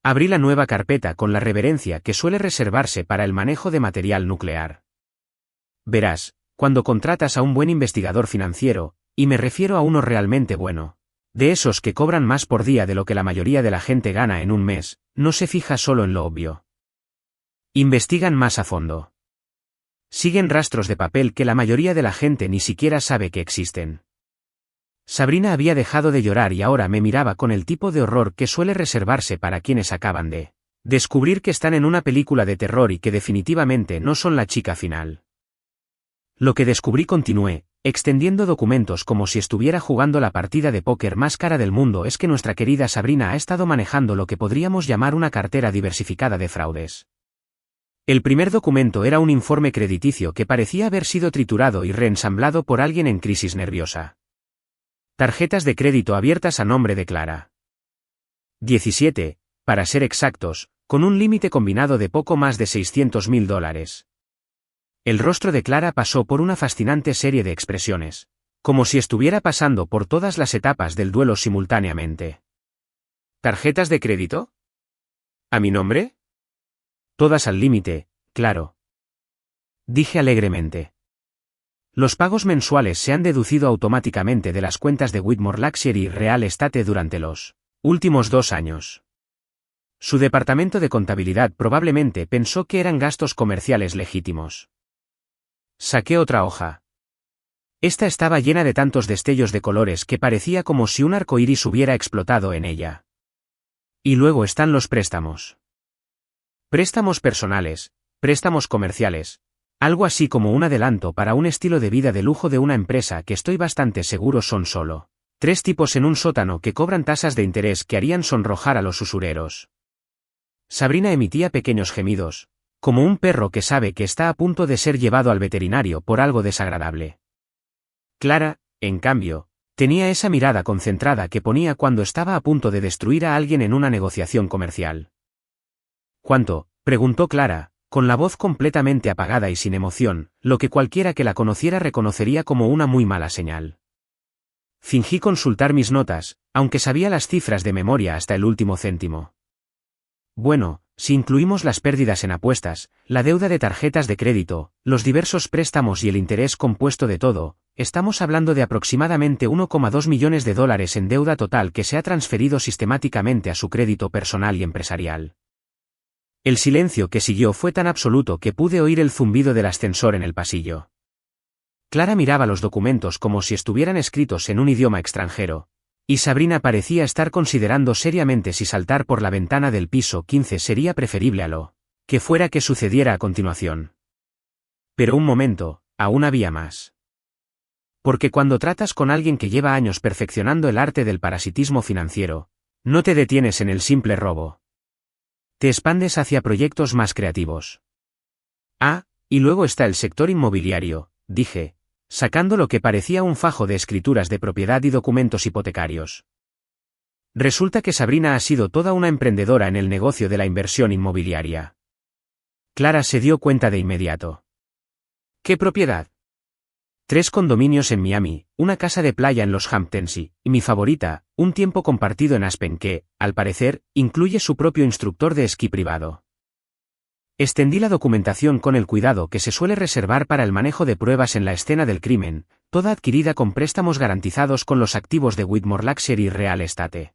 Abrí la nueva carpeta con la reverencia que suele reservarse para el manejo de material nuclear. Verás, cuando contratas a un buen investigador financiero, y me refiero a uno realmente bueno, de esos que cobran más por día de lo que la mayoría de la gente gana en un mes, no se fija solo en lo obvio. Investigan más a fondo. Siguen rastros de papel que la mayoría de la gente ni siquiera sabe que existen. Sabrina había dejado de llorar y ahora me miraba con el tipo de horror que suele reservarse para quienes acaban de descubrir que están en una película de terror y que definitivamente no son la chica final. Lo que descubrí, continué, extendiendo documentos como si estuviera jugando la partida de póker más cara del mundo, es que nuestra querida Sabrina ha estado manejando lo que podríamos llamar una cartera diversificada de fraudes. El primer documento era un informe crediticio que parecía haber sido triturado y reensamblado por alguien en crisis nerviosa. Tarjetas de crédito abiertas a nombre de Clara. 17, para ser exactos, con un límite combinado de poco más de $600.000. El rostro de Clara pasó por una fascinante serie de expresiones, como si estuviera pasando por todas las etapas del duelo simultáneamente. ¿Tarjetas de crédito? ¿A mi nombre? Todas al límite, claro. Dije alegremente. Los pagos mensuales se han deducido automáticamente de las cuentas de Whitmore Luxury Real Estate durante los últimos 2 años. Su departamento de contabilidad probablemente pensó que eran gastos comerciales legítimos. Saqué otra hoja. Esta estaba llena de tantos destellos de colores que parecía como si un arco iris hubiera explotado en ella. Y luego están los préstamos. Préstamos personales, préstamos comerciales, algo así como un adelanto para un estilo de vida de lujo de una empresa que estoy bastante seguro son solo 3 tipos en un sótano que cobran tasas de interés que harían sonrojar a los usureros. Sabrina emitía pequeños gemidos, como un perro que sabe que está a punto de ser llevado al veterinario por algo desagradable. Clara, en cambio, tenía esa mirada concentrada que ponía cuando estaba a punto de destruir a alguien en una negociación comercial. ¿Cuánto?, preguntó Clara, con la voz completamente apagada y sin emoción, lo que cualquiera que la conociera reconocería como una muy mala señal. Fingí consultar mis notas, aunque sabía las cifras de memoria hasta el último céntimo. Bueno, si incluimos las pérdidas en apuestas, la deuda de tarjetas de crédito, los diversos préstamos y el interés compuesto de todo, estamos hablando de aproximadamente $1,2 millones en deuda total que se ha transferido sistemáticamente a su crédito personal y empresarial. El silencio que siguió fue tan absoluto que pude oír el zumbido del ascensor en el pasillo. Clara miraba los documentos como si estuvieran escritos en un idioma extranjero, y Sabrina parecía estar considerando seriamente si saltar por la ventana del piso 15 sería preferible a lo que fuera que sucediera a continuación. Pero un momento, aún había más. Porque cuando tratas con alguien que lleva años perfeccionando el arte del parasitismo financiero, no te detienes en el simple robo. Te expandes hacia proyectos más creativos. Ah, y luego está el sector inmobiliario, dije, sacando lo que parecía un fajo de escrituras de propiedad y documentos hipotecarios. Resulta que Sabrina ha sido toda una emprendedora en el negocio de la inversión inmobiliaria. Clara se dio cuenta de inmediato. ¿Qué propiedad? 3 condominios en Miami, una casa de playa en los Hamptons y mi favorita, un tiempo compartido en Aspen que, al parecer, incluye su propio instructor de esquí privado. Extendí la documentación con el cuidado que se suele reservar para el manejo de pruebas en la escena del crimen, toda adquirida con préstamos garantizados con los activos de Whitmore Luxury Real Estate.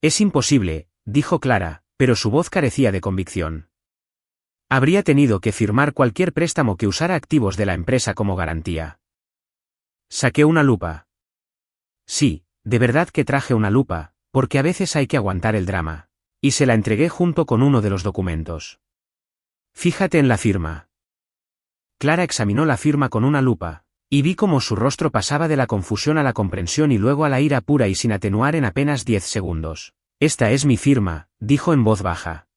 Es imposible, dijo Clara, pero su voz carecía de convicción. Habría tenido que firmar cualquier préstamo que usara activos de la empresa como garantía. Saqué una lupa. Sí, de verdad que traje una lupa, porque a veces hay que aguantar el drama, y se la entregué junto con uno de los documentos. Fíjate en la firma. Clara examinó la firma con una lupa, y vi cómo su rostro pasaba de la confusión a la comprensión y luego a la ira pura y sin atenuar en apenas 10 segundos. Esta es mi firma, dijo en voz baja.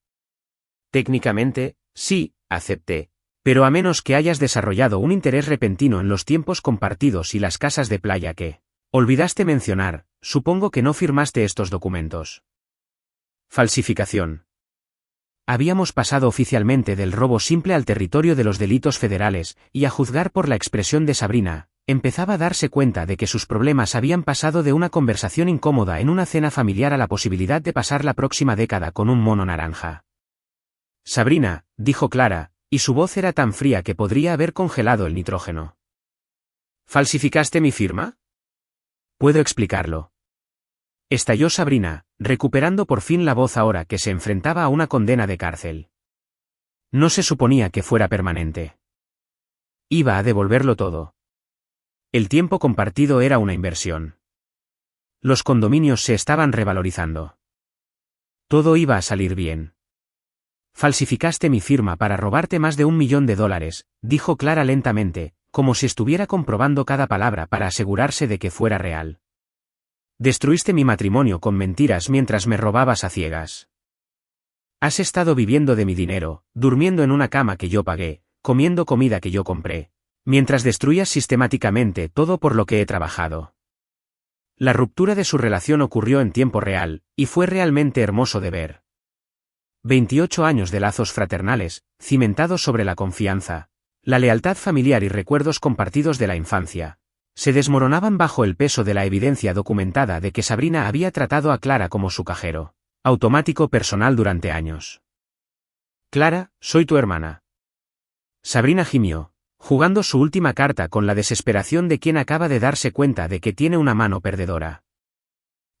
Técnicamente, sí, acepté, pero a menos que hayas desarrollado un interés repentino en los tiempos compartidos y las casas de playa que olvidaste mencionar, supongo que no firmaste estos documentos. Falsificación. Habíamos pasado oficialmente del robo simple al territorio de los delitos federales, y a juzgar por la expresión de Sabrina, empezaba a darse cuenta de que sus problemas habían pasado de una conversación incómoda en una cena familiar a la posibilidad de pasar la próxima década con un mono naranja. Sabrina, dijo Clara, y su voz era tan fría que podría haber congelado el nitrógeno. ¿Falsificaste mi firma? Puedo explicarlo. Estalló Sabrina, recuperando por fin la voz ahora que se enfrentaba a una condena de cárcel. No se suponía que fuera permanente. Iba a devolverlo todo. El tiempo compartido era una inversión. Los condominios se estaban revalorizando. Todo iba a salir bien. Falsificaste mi firma para robarte más de $1 millón, dijo Clara lentamente, como si estuviera comprobando cada palabra para asegurarse de que fuera real. Destruiste mi matrimonio con mentiras mientras me robabas a ciegas. Has estado viviendo de mi dinero, durmiendo en una cama que yo pagué, comiendo comida que yo compré, mientras destruías sistemáticamente todo por lo que he trabajado. La ruptura de su relación ocurrió en tiempo real, y fue realmente hermoso de ver. 28 años de lazos fraternales, cimentados sobre la confianza, la lealtad familiar y recuerdos compartidos de la infancia, se desmoronaban bajo el peso de la evidencia documentada de que Sabrina había tratado a Clara como su cajero automático personal durante años. Clara, soy tu hermana. Sabrina gimió, jugando su última carta con la desesperación de quien acaba de darse cuenta de que tiene una mano perdedora.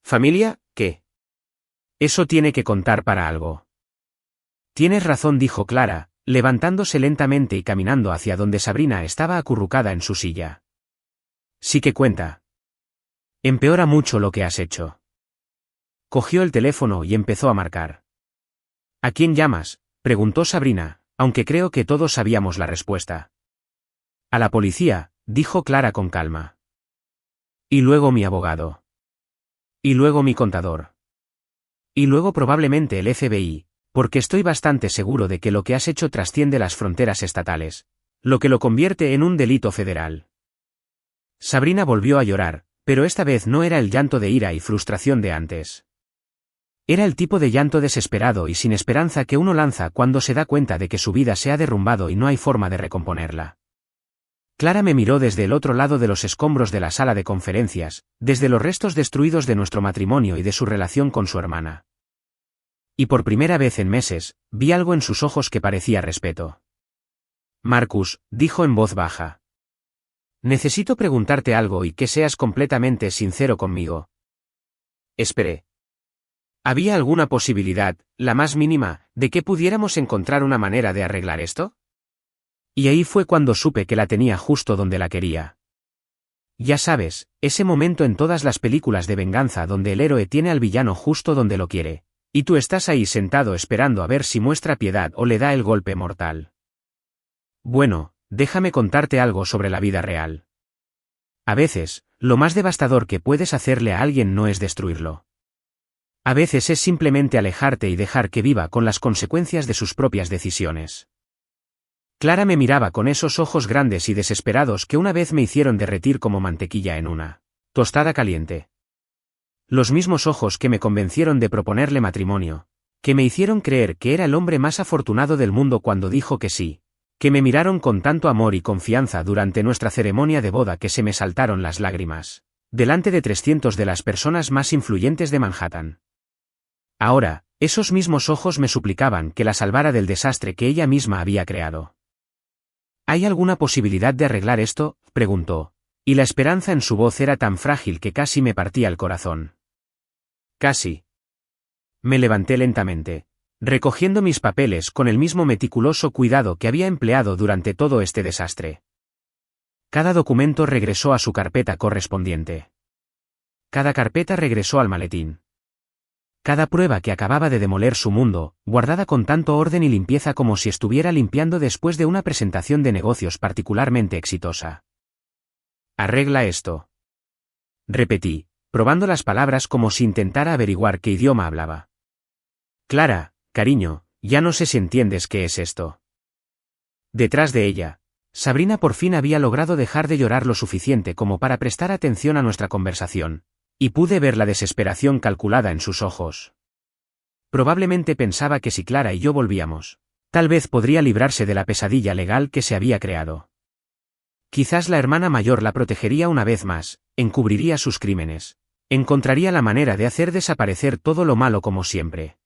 ¿Familia, qué? Eso tiene que contar para algo. Tienes razón, dijo Clara, levantándose lentamente y caminando hacia donde Sabrina estaba acurrucada en su silla. Sí que cuenta. Empeora mucho lo que has hecho. Cogió el teléfono y empezó a marcar. ¿A quién llamas?, preguntó Sabrina, aunque creo que todos sabíamos la respuesta. A la policía, dijo Clara con calma. Y luego mi abogado. Y luego mi contador. Y luego probablemente el FBI, porque estoy bastante seguro de que lo que has hecho trasciende las fronteras estatales, lo que lo convierte en un delito federal. Sabrina volvió a llorar, pero esta vez no era el llanto de ira y frustración de antes. Era el tipo de llanto desesperado y sin esperanza que uno lanza cuando se da cuenta de que su vida se ha derrumbado y no hay forma de recomponerla. Clara me miró desde el otro lado de los escombros de la sala de conferencias, desde los restos destruidos de nuestro matrimonio y de su relación con su hermana. Y por primera vez en meses, vi algo en sus ojos que parecía respeto. Marcus, dijo en voz baja. Necesito preguntarte algo y que seas completamente sincero conmigo. Esperé. ¿Había alguna posibilidad, la más mínima, de que pudiéramos encontrar una manera de arreglar esto? Y ahí fue cuando supe que la tenía justo donde la quería. Ya sabes, ese momento en todas las películas de venganza donde el héroe tiene al villano justo donde lo quiere, y tú estás ahí sentado esperando a ver si muestra piedad o le da el golpe mortal. Bueno, déjame contarte algo sobre la vida real. A veces, lo más devastador que puedes hacerle a alguien no es destruirlo. A veces es simplemente alejarte y dejar que viva con las consecuencias de sus propias decisiones. Clara me miraba con esos ojos grandes y desesperados que una vez me hicieron derretir como mantequilla en una tostada caliente. Los mismos ojos que me convencieron de proponerle matrimonio, que me hicieron creer que era el hombre más afortunado del mundo cuando dijo que sí, que me miraron con tanto amor y confianza durante nuestra ceremonia de boda que se me saltaron las lágrimas, delante de 300 de las personas más influyentes de Manhattan. Ahora, esos mismos ojos me suplicaban que la salvara del desastre que ella misma había creado. ¿Hay alguna posibilidad de arreglar esto?, preguntó, y la esperanza en su voz era tan frágil que casi me partía el corazón. Casi. Me levanté lentamente, recogiendo mis papeles con el mismo meticuloso cuidado que había empleado durante todo este desastre. Cada documento regresó a su carpeta correspondiente. Cada carpeta regresó al maletín. Cada prueba que acababa de demoler su mundo, guardada con tanto orden y limpieza como si estuviera limpiando después de una presentación de negocios particularmente exitosa. Arregla esto. Repetí, probando las palabras como si intentara averiguar qué idioma hablaba. Clara, cariño, ya no sé si entiendes qué es esto. Detrás de ella, Sabrina por fin había logrado dejar de llorar lo suficiente como para prestar atención a nuestra conversación. Y pude ver la desesperación calculada en sus ojos. Probablemente pensaba que si Clara y yo volvíamos, tal vez podría librarse de la pesadilla legal que se había creado. Quizás la hermana mayor la protegería una vez más, encubriría sus crímenes, encontraría la manera de hacer desaparecer todo lo malo como siempre.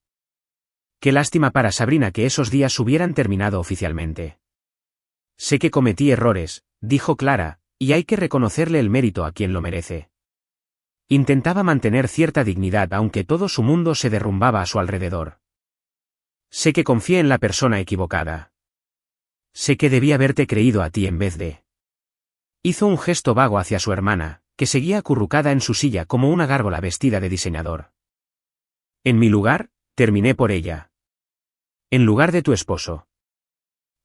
Qué lástima para Sabrina que esos días hubieran terminado oficialmente. Sé que cometí errores, dijo Clara, y hay que reconocerle el mérito a quien lo merece. Intentaba mantener cierta dignidad aunque todo su mundo se derrumbaba a su alrededor. Sé que confié en la persona equivocada. Sé que debí haberte creído a ti en vez de... Hizo un gesto vago hacia su hermana, que seguía acurrucada en su silla como una gárgola vestida de diseñador. En mi lugar, terminé por ella. En lugar de tu esposo.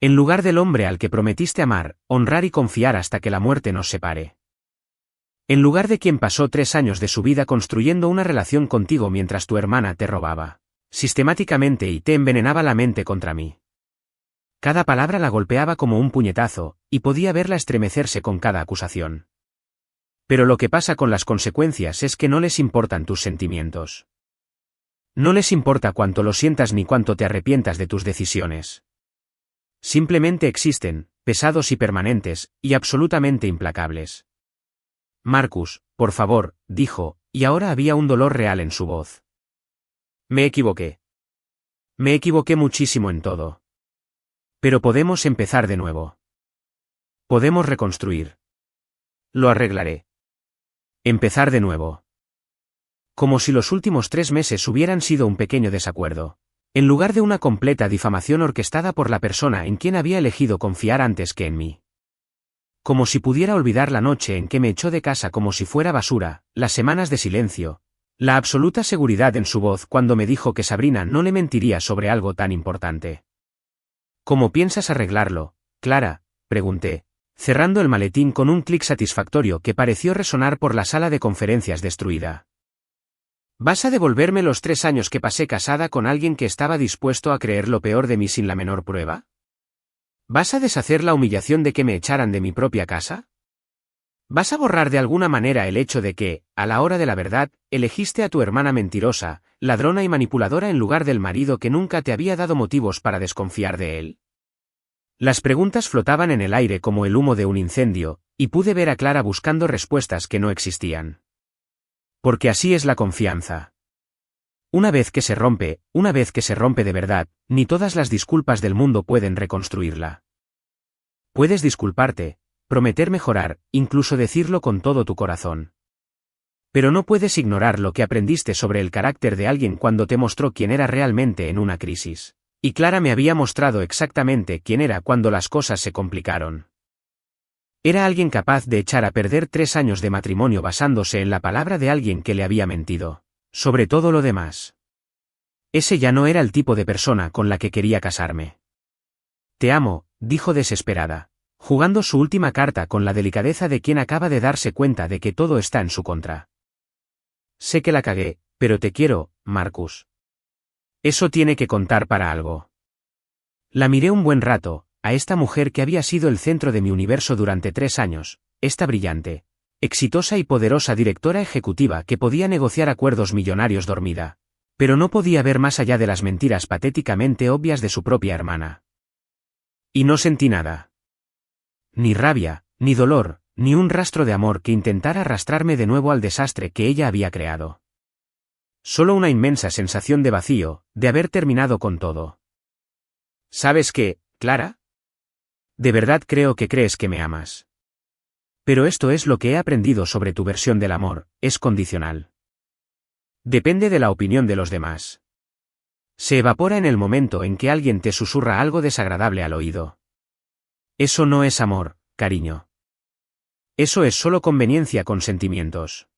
En lugar del hombre al que prometiste amar, honrar y confiar hasta que la muerte nos separe. En lugar de quien pasó 3 años de su vida construyendo una relación contigo mientras tu hermana te robaba sistemáticamente, y te envenenaba la mente contra mí. Cada palabra la golpeaba como un puñetazo, y podía verla estremecerse con cada acusación. Pero lo que pasa con las consecuencias es que no les importan tus sentimientos. No les importa cuánto lo sientas ni cuánto te arrepientas de tus decisiones. Simplemente existen, pesados y permanentes, y absolutamente implacables. Marcus, por favor, dijo, y ahora había un dolor real en su voz. Me equivoqué. Me equivoqué muchísimo en todo. Pero podemos empezar de nuevo. Podemos reconstruir. Lo arreglaré. Empezar de nuevo. Como si los últimos 3 meses hubieran sido un pequeño desacuerdo. En lugar de una completa difamación orquestada por la persona en quien había elegido confiar antes que en mí. Como si pudiera olvidar la noche en que me echó de casa como si fuera basura, las semanas de silencio, la absoluta seguridad en su voz cuando me dijo que Sabrina no le mentiría sobre algo tan importante. ¿Cómo piensas arreglarlo, Clara?, pregunté, cerrando el maletín con un clic satisfactorio que pareció resonar por la sala de conferencias destruida. ¿Vas a devolverme los 3 años que pasé casada con alguien que estaba dispuesto a creer lo peor de mí sin la menor prueba? ¿Vas a deshacer la humillación de que me echaran de mi propia casa? ¿Vas a borrar de alguna manera el hecho de que, a la hora de la verdad, elegiste a tu hermana mentirosa, ladrona y manipuladora en lugar del marido que nunca te había dado motivos para desconfiar de él? Las preguntas flotaban en el aire como el humo de un incendio, y pude ver a Clara buscando respuestas que no existían. Porque así es la confianza. Una vez que se rompe de verdad, ni todas las disculpas del mundo pueden reconstruirla. Puedes disculparte, prometer mejorar, incluso decirlo con todo tu corazón. Pero no puedes ignorar lo que aprendiste sobre el carácter de alguien cuando te mostró quién era realmente en una crisis. Y Clara me había mostrado exactamente quién era cuando las cosas se complicaron. Era alguien capaz de echar a perder 3 años de matrimonio basándose en la palabra de alguien que le había mentido, sobre todo lo demás. Ese ya no era el tipo de persona con la que quería casarme. Te amo, dijo desesperada, jugando su última carta con la delicadeza de quien acaba de darse cuenta de que todo está en su contra. Sé que la cagué, pero te quiero, Marcus. Eso tiene que contar para algo. La miré un buen rato, a esta mujer que había sido el centro de mi universo durante 3 años, esta brillante, exitosa y poderosa directora ejecutiva que podía negociar acuerdos millonarios dormida, pero no podía ver más allá de las mentiras patéticamente obvias de su propia hermana. Y no sentí nada. Ni rabia, ni dolor, ni un rastro de amor que intentara arrastrarme de nuevo al desastre que ella había creado. Solo una inmensa sensación de vacío, de haber terminado con todo. ¿Sabes qué, Clara? De verdad creo que crees que me amas. Pero esto es lo que he aprendido sobre tu versión del amor, es condicional. Depende de la opinión de los demás. Se evapora en el momento en que alguien te susurra algo desagradable al oído. Eso no es amor, cariño. Eso es solo conveniencia con sentimientos.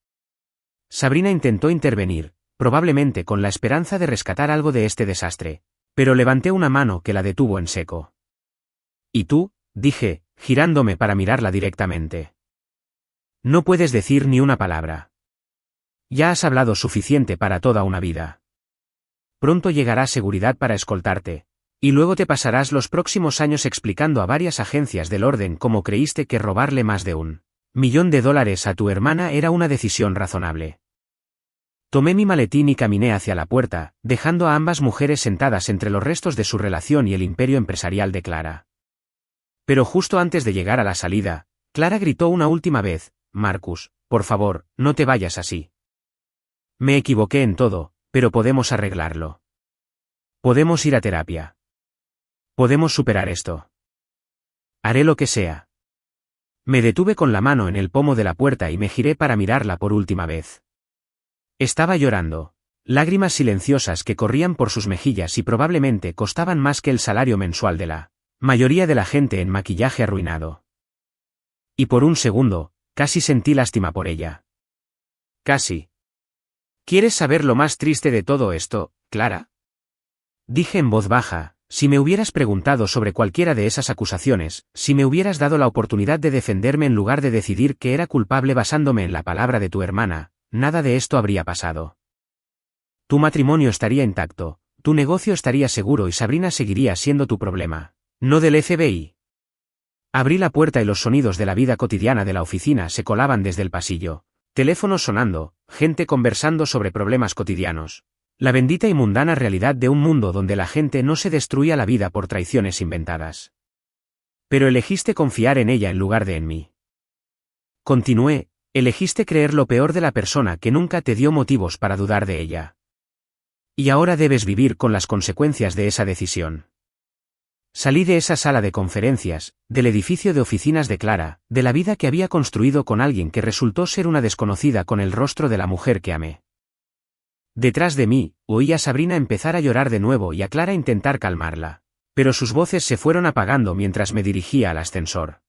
Sabrina intentó intervenir, probablemente con la esperanza de rescatar algo de este desastre, pero levanté una mano que la detuvo en seco. ¿Y tú?, dije, girándome para mirarla directamente. No puedes decir ni una palabra. Ya has hablado suficiente para toda una vida. Pronto llegará seguridad para escoltarte, y luego te pasarás los próximos años explicando a varias agencias del orden cómo creíste que robarle más de $1.000.000 a tu hermana era una decisión razonable. Tomé mi maletín y caminé hacia la puerta, dejando a ambas mujeres sentadas entre los restos de su relación y el imperio empresarial de Clara. Pero justo antes de llegar a la salida, Clara gritó una última vez: Marcus, por favor, no te vayas así. Me equivoqué en todo, pero podemos arreglarlo. Podemos ir a terapia. Podemos superar esto. Haré lo que sea. Me detuve con la mano en el pomo de la puerta y me giré para mirarla por última vez. Estaba llorando, lágrimas silenciosas que corrían por sus mejillas y probablemente costaban más que el salario mensual de la mayoría de la gente en maquillaje arruinado. Y por un segundo, casi sentí lástima por ella. Casi. ¿Quieres saber lo más triste de todo esto, Clara? Dije en voz baja, si me hubieras preguntado sobre cualquiera de esas acusaciones, si me hubieras dado la oportunidad de defenderme en lugar de decidir que era culpable basándome en la palabra de tu hermana, nada de esto habría pasado. Tu matrimonio estaría intacto, tu negocio estaría seguro y Sabrina seguiría siendo tu problema, no del FBI. Abrí la puerta y los sonidos de la vida cotidiana de la oficina se colaban desde el pasillo. Teléfonos sonando, gente conversando sobre problemas cotidianos. La bendita y mundana realidad de un mundo donde la gente no se destruía la vida por traiciones inventadas. Pero elegiste confiar en ella en lugar de en mí. Continué, elegiste creer lo peor de la persona que nunca te dio motivos para dudar de ella. Y ahora debes vivir con las consecuencias de esa decisión. Salí de esa sala de conferencias, del edificio de oficinas de Clara, de la vida que había construido con alguien que resultó ser una desconocida con el rostro de la mujer que amé. Detrás de mí, oí a Sabrina empezar a llorar de nuevo y a Clara intentar calmarla, pero sus voces se fueron apagando mientras me dirigía al ascensor.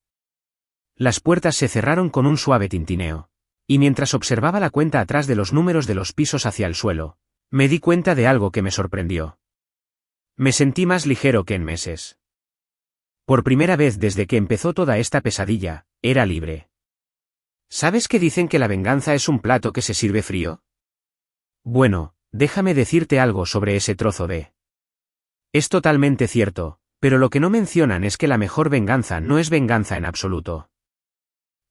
Las puertas se cerraron con un suave tintineo, y mientras observaba la cuenta atrás de los números de los pisos hacia el suelo, me di cuenta de algo que me sorprendió. Me sentí más ligero que en meses. Por primera vez desde que empezó toda esta pesadilla, era libre. ¿Sabes que dicen que la venganza es un plato que se sirve frío? Bueno, déjame decirte algo sobre ese trozo de... Es totalmente cierto, pero lo que no mencionan es que la mejor venganza no es venganza en absoluto.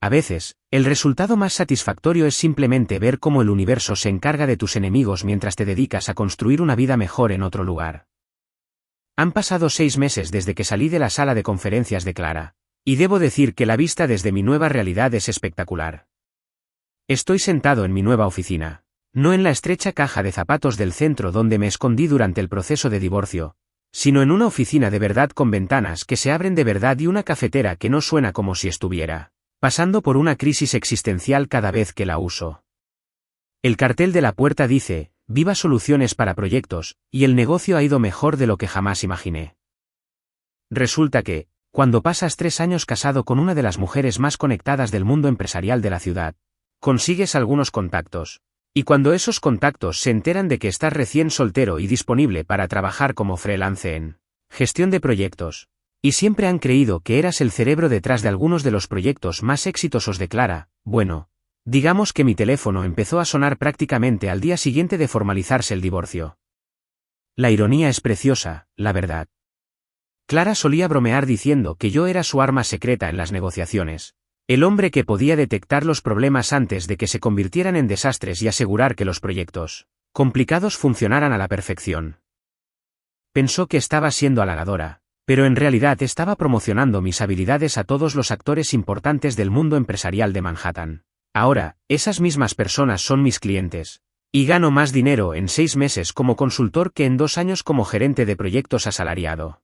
A veces, el resultado más satisfactorio es simplemente ver cómo el universo se encarga de tus enemigos mientras te dedicas a construir una vida mejor en otro lugar. Han pasado 6 meses desde que salí de la sala de conferencias de Clara, y debo decir que la vista desde mi nueva realidad es espectacular. Estoy sentado en mi nueva oficina, no en la estrecha caja de zapatos del centro donde me escondí durante el proceso de divorcio, sino en una oficina de verdad con ventanas que se abren de verdad y una cafetera que no suena como si estuviera pasando por una crisis existencial cada vez que la uso. El cartel de la puerta dice, Viva Soluciones para Proyectos, y el negocio ha ido mejor de lo que jamás imaginé. Resulta que, cuando pasas 3 años casado con una de las mujeres más conectadas del mundo empresarial de la ciudad, consigues algunos contactos, y cuando esos contactos se enteran de que estás recién soltero y disponible para trabajar como freelance en gestión de proyectos, y siempre han creído que eras el cerebro detrás de algunos de los proyectos más exitosos de Clara, bueno, digamos que mi teléfono empezó a sonar prácticamente al día siguiente de formalizarse el divorcio. La ironía es preciosa, la verdad. Clara solía bromear diciendo que yo era su arma secreta en las negociaciones, el hombre que podía detectar los problemas antes de que se convirtieran en desastres y asegurar que los proyectos complicados funcionaran a la perfección. Pensó que estaba siendo halagadora, pero en realidad estaba promocionando mis habilidades a todos los actores importantes del mundo empresarial de Manhattan. Ahora, esas mismas personas son mis clientes, y gano más dinero en 6 meses como consultor que en 2 años como gerente de proyectos asalariado.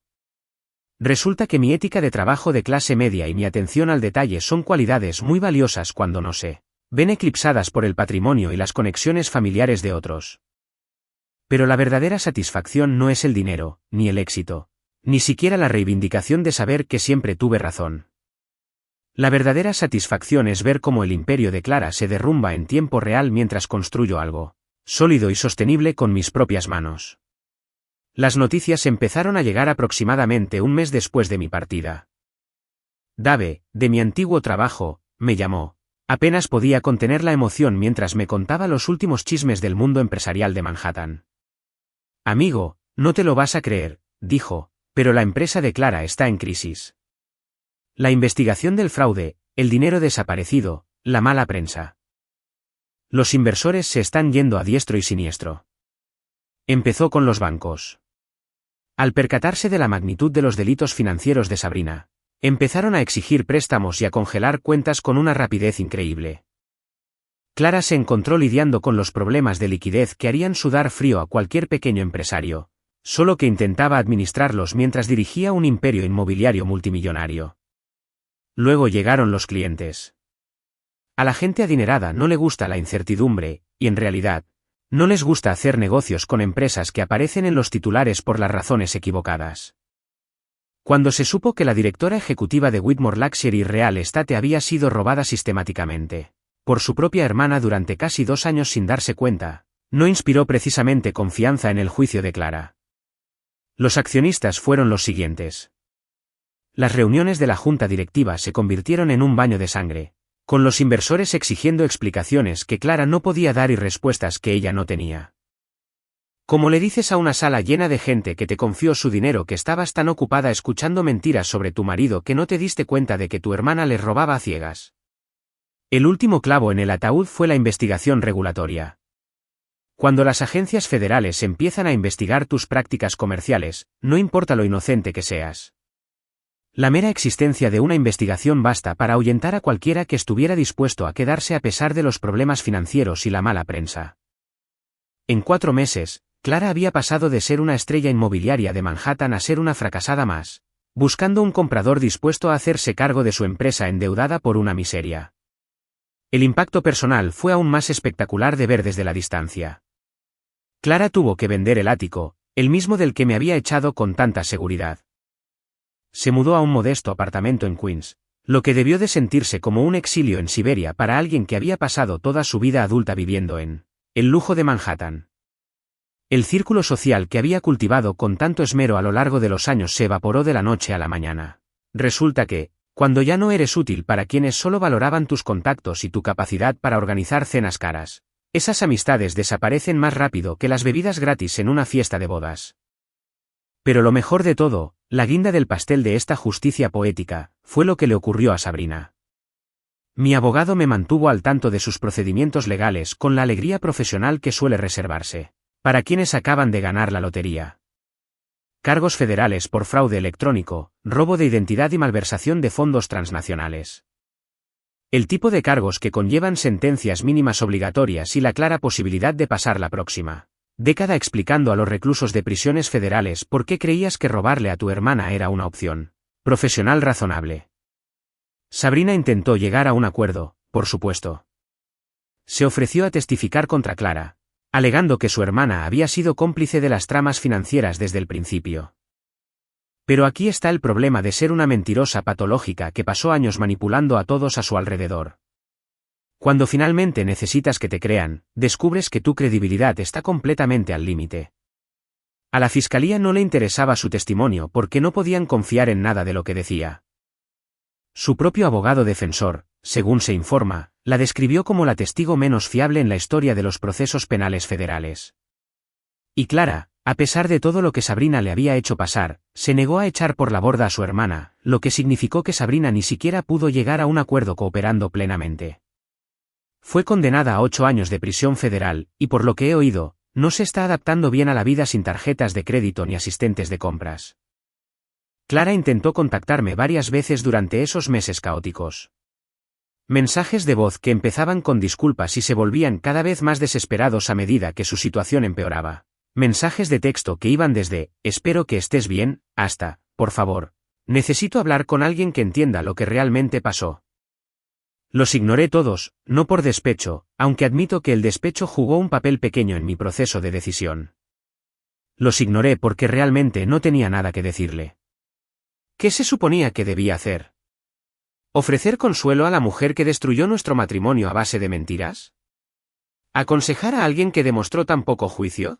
Resulta que mi ética de trabajo de clase media y mi atención al detalle son cualidades muy valiosas cuando no se ven eclipsadas por el patrimonio y las conexiones familiares de otros. Pero la verdadera satisfacción no es el dinero, ni el éxito, ni siquiera la reivindicación de saber que siempre tuve razón. La verdadera satisfacción es ver cómo el imperio de Clara se derrumba en tiempo real mientras construyo algo sólido y sostenible con mis propias manos. Las noticias empezaron a llegar aproximadamente un mes después de mi partida. Dave, de mi antiguo trabajo, me llamó. Apenas podía contener la emoción mientras me contaba los últimos chismes del mundo empresarial de Manhattan. Amigo, no te lo vas a creer, dijo, pero la empresa de Clara está en crisis. La investigación del fraude, el dinero desaparecido, la mala prensa. Los inversores se están yendo a diestro y siniestro. Empezó con los bancos. Al percatarse de la magnitud de los delitos financieros de Sabrina, empezaron a exigir préstamos y a congelar cuentas con una rapidez increíble. Clara se encontró lidiando con los problemas de liquidez que harían sudar frío a cualquier pequeño empresario, solo que intentaba administrarlos mientras dirigía un imperio inmobiliario multimillonario. Luego llegaron los clientes. A la gente adinerada no le gusta la incertidumbre, y en realidad, no les gusta hacer negocios con empresas que aparecen en los titulares por las razones equivocadas. Cuando se supo que la directora ejecutiva de Whitmore Luxury Real Estate había sido robada sistemáticamente por su propia hermana durante casi 2 años sin darse cuenta, no inspiró precisamente confianza en el juicio de Clara. Los accionistas fueron los siguientes. Las reuniones de la junta directiva se convirtieron en un baño de sangre, con los inversores exigiendo explicaciones que Clara no podía dar y respuestas que ella no tenía. ¿Cómo le dices a una sala llena de gente que te confió su dinero que estabas tan ocupada escuchando mentiras sobre tu marido que no te diste cuenta de que tu hermana les robaba a ciegas? El último clavo en el ataúd fue la investigación regulatoria. Cuando las agencias federales empiezan a investigar tus prácticas comerciales, no importa lo inocente que seas. La mera existencia de una investigación basta para ahuyentar a cualquiera que estuviera dispuesto a quedarse a pesar de los problemas financieros y la mala prensa. En 4 meses, Clara había pasado de ser una estrella inmobiliaria de Manhattan a ser una fracasada más, buscando un comprador dispuesto a hacerse cargo de su empresa endeudada por una miseria. El impacto personal fue aún más espectacular de ver desde la distancia. Clara tuvo que vender el ático, el mismo del que me había echado con tanta seguridad. Se mudó a un modesto apartamento en Queens, lo que debió de sentirse como un exilio en Siberia para alguien que había pasado toda su vida adulta viviendo en el lujo de Manhattan. El círculo social que había cultivado con tanto esmero a lo largo de los años se evaporó de la noche a la mañana. Resulta que, cuando ya no eres útil para quienes solo valoraban tus contactos y tu capacidad para organizar cenas caras, esas amistades desaparecen más rápido que las bebidas gratis en una fiesta de bodas. Pero lo mejor de todo, la guinda del pastel de esta justicia poética, fue lo que le ocurrió a Sabrina. Mi abogado me mantuvo al tanto de sus procedimientos legales con la alegría profesional que suele reservarse para quienes acaban de ganar la lotería. Cargos federales por fraude electrónico, robo de identidad y malversación de fondos transnacionales. El tipo de cargos que conllevan sentencias mínimas obligatorias y la clara posibilidad de pasar la próxima década explicando a los reclusos de prisiones federales por qué creías que robarle a tu hermana era una opción profesional razonable. Sabrina intentó llegar a un acuerdo, por supuesto. Se ofreció a testificar contra Clara, alegando que su hermana había sido cómplice de las tramas financieras desde el principio. Pero aquí está el problema de ser una mentirosa patológica que pasó años manipulando a todos a su alrededor. Cuando finalmente necesitas que te crean, descubres que tu credibilidad está completamente al límite. A la fiscalía no le interesaba su testimonio porque no podían confiar en nada de lo que decía. Su propio abogado defensor, según se informa, la describió como la testigo menos fiable en la historia de los procesos penales federales. Y Clara, a pesar de todo lo que Sabrina le había hecho pasar, se negó a echar por la borda a su hermana, lo que significó que Sabrina ni siquiera pudo llegar a un acuerdo cooperando plenamente. Fue condenada a 8 años de prisión federal, y por lo que he oído, no se está adaptando bien a la vida sin tarjetas de crédito ni asistentes de compras. Clara intentó contactarme varias veces durante esos meses caóticos. Mensajes de voz que empezaban con disculpas y se volvían cada vez más desesperados a medida que su situación empeoraba. Mensajes de texto que iban desde, espero que estés bien, hasta, por favor, necesito hablar con alguien que entienda lo que realmente pasó. Los ignoré todos, no por despecho, aunque admito que el despecho jugó un papel pequeño en mi proceso de decisión. Los ignoré porque realmente no tenía nada que decirle. ¿Qué se suponía que debía hacer? ¿Ofrecer consuelo a la mujer que destruyó nuestro matrimonio a base de mentiras? ¿Aconsejar a alguien que demostró tan poco juicio?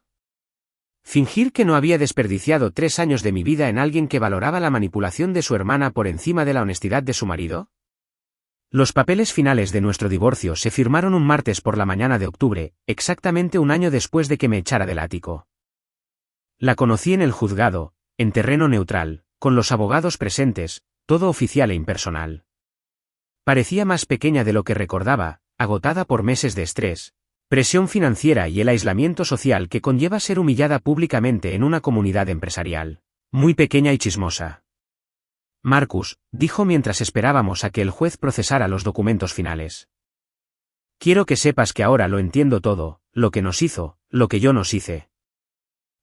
¿Fingir que no había desperdiciado 3 años de mi vida en alguien que valoraba la manipulación de su hermana por encima de la honestidad de su marido? Los papeles finales de nuestro divorcio se firmaron un martes por la mañana de octubre, exactamente un año después de que me echara del ático. La conocí en el juzgado, en terreno neutral, con los abogados presentes, todo oficial e impersonal. Parecía más pequeña de lo que recordaba, agotada por meses de estrés, presión financiera y el aislamiento social que conlleva ser humillada públicamente en una comunidad empresarial, muy pequeña y chismosa. Marcus, dijo mientras esperábamos a que el juez procesara los documentos finales. Quiero que sepas que ahora lo entiendo todo, lo que nos hizo, lo que yo nos hice.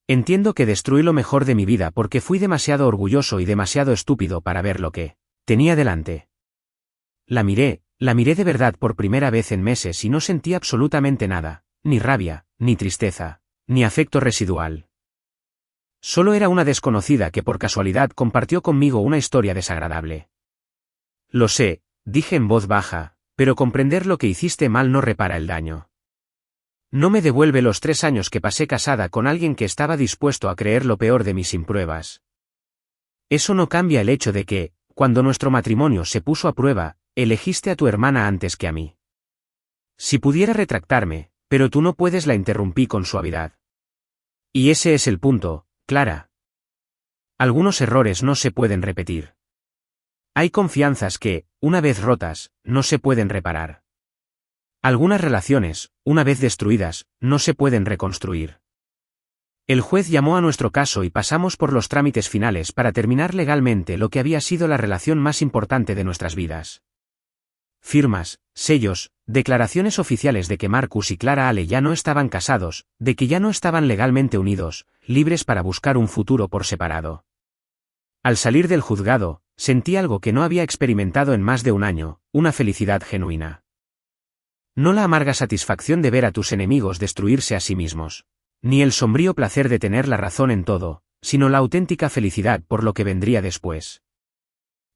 Entiendo que destruí lo mejor de mi vida porque fui demasiado orgulloso y demasiado estúpido para ver lo que tenía delante. La miré de verdad por primera vez en meses y no sentí absolutamente nada, ni rabia, ni tristeza, ni afecto residual. Solo era una desconocida que por casualidad compartió conmigo una historia desagradable. Lo sé, dije en voz baja, pero comprender lo que hiciste mal no repara el daño. No me devuelve los 3 años que pasé casada con alguien que estaba dispuesto a creer lo peor de mí sin pruebas. Eso no cambia el hecho de que, cuando nuestro matrimonio se puso a prueba, elegiste a tu hermana antes que a mí. Si pudiera retractarme, pero tú no puedes, la interrumpí con suavidad. Y ese es el punto, Clara. Algunos errores no se pueden repetir. Hay confianzas que, una vez rotas, no se pueden reparar. Algunas relaciones, una vez destruidas, no se pueden reconstruir. El juez llamó a nuestro caso y pasamos por los trámites finales para terminar legalmente lo que había sido la relación más importante de nuestras vidas. Firmas, sellos, declaraciones oficiales de que Marcus y Clara Ale ya no estaban casados, de que ya no estaban legalmente unidos, libres para buscar un futuro por separado. Al salir del juzgado, sentí algo que no había experimentado en más de un año, una felicidad genuina. No la amarga satisfacción de ver a tus enemigos destruirse a sí mismos, ni el sombrío placer de tener la razón en todo, sino la auténtica felicidad por lo que vendría después.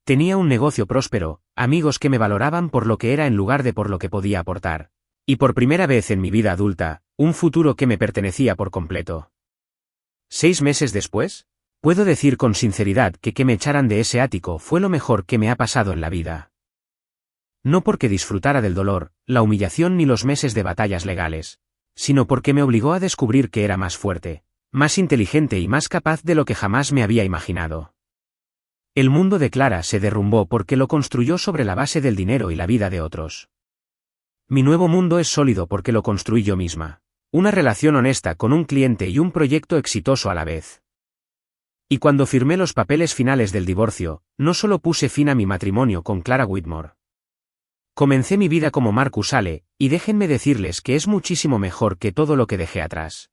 Tenía un negocio próspero, amigos que me valoraban por lo que era en lugar de por lo que podía aportar, y por primera vez en mi vida adulta, un futuro que me pertenecía por completo. 6 meses después, puedo decir con sinceridad que me echaran de ese ático fue lo mejor que me ha pasado en la vida. No porque disfrutara del dolor, la humillación ni los meses de batallas legales, sino porque me obligó a descubrir que era más fuerte, más inteligente y más capaz de lo que jamás me había imaginado. El mundo de Clara se derrumbó porque lo construyó sobre la base del dinero y la vida de otros. Mi nuevo mundo es sólido porque lo construí yo misma. Una relación honesta con un cliente y un proyecto exitoso a la vez. Y cuando firmé los papeles finales del divorcio, no solo puse fin a mi matrimonio con Clara Whitmore. Comencé mi vida como Marcus Ale, y déjenme decirles que es muchísimo mejor que todo lo que dejé atrás.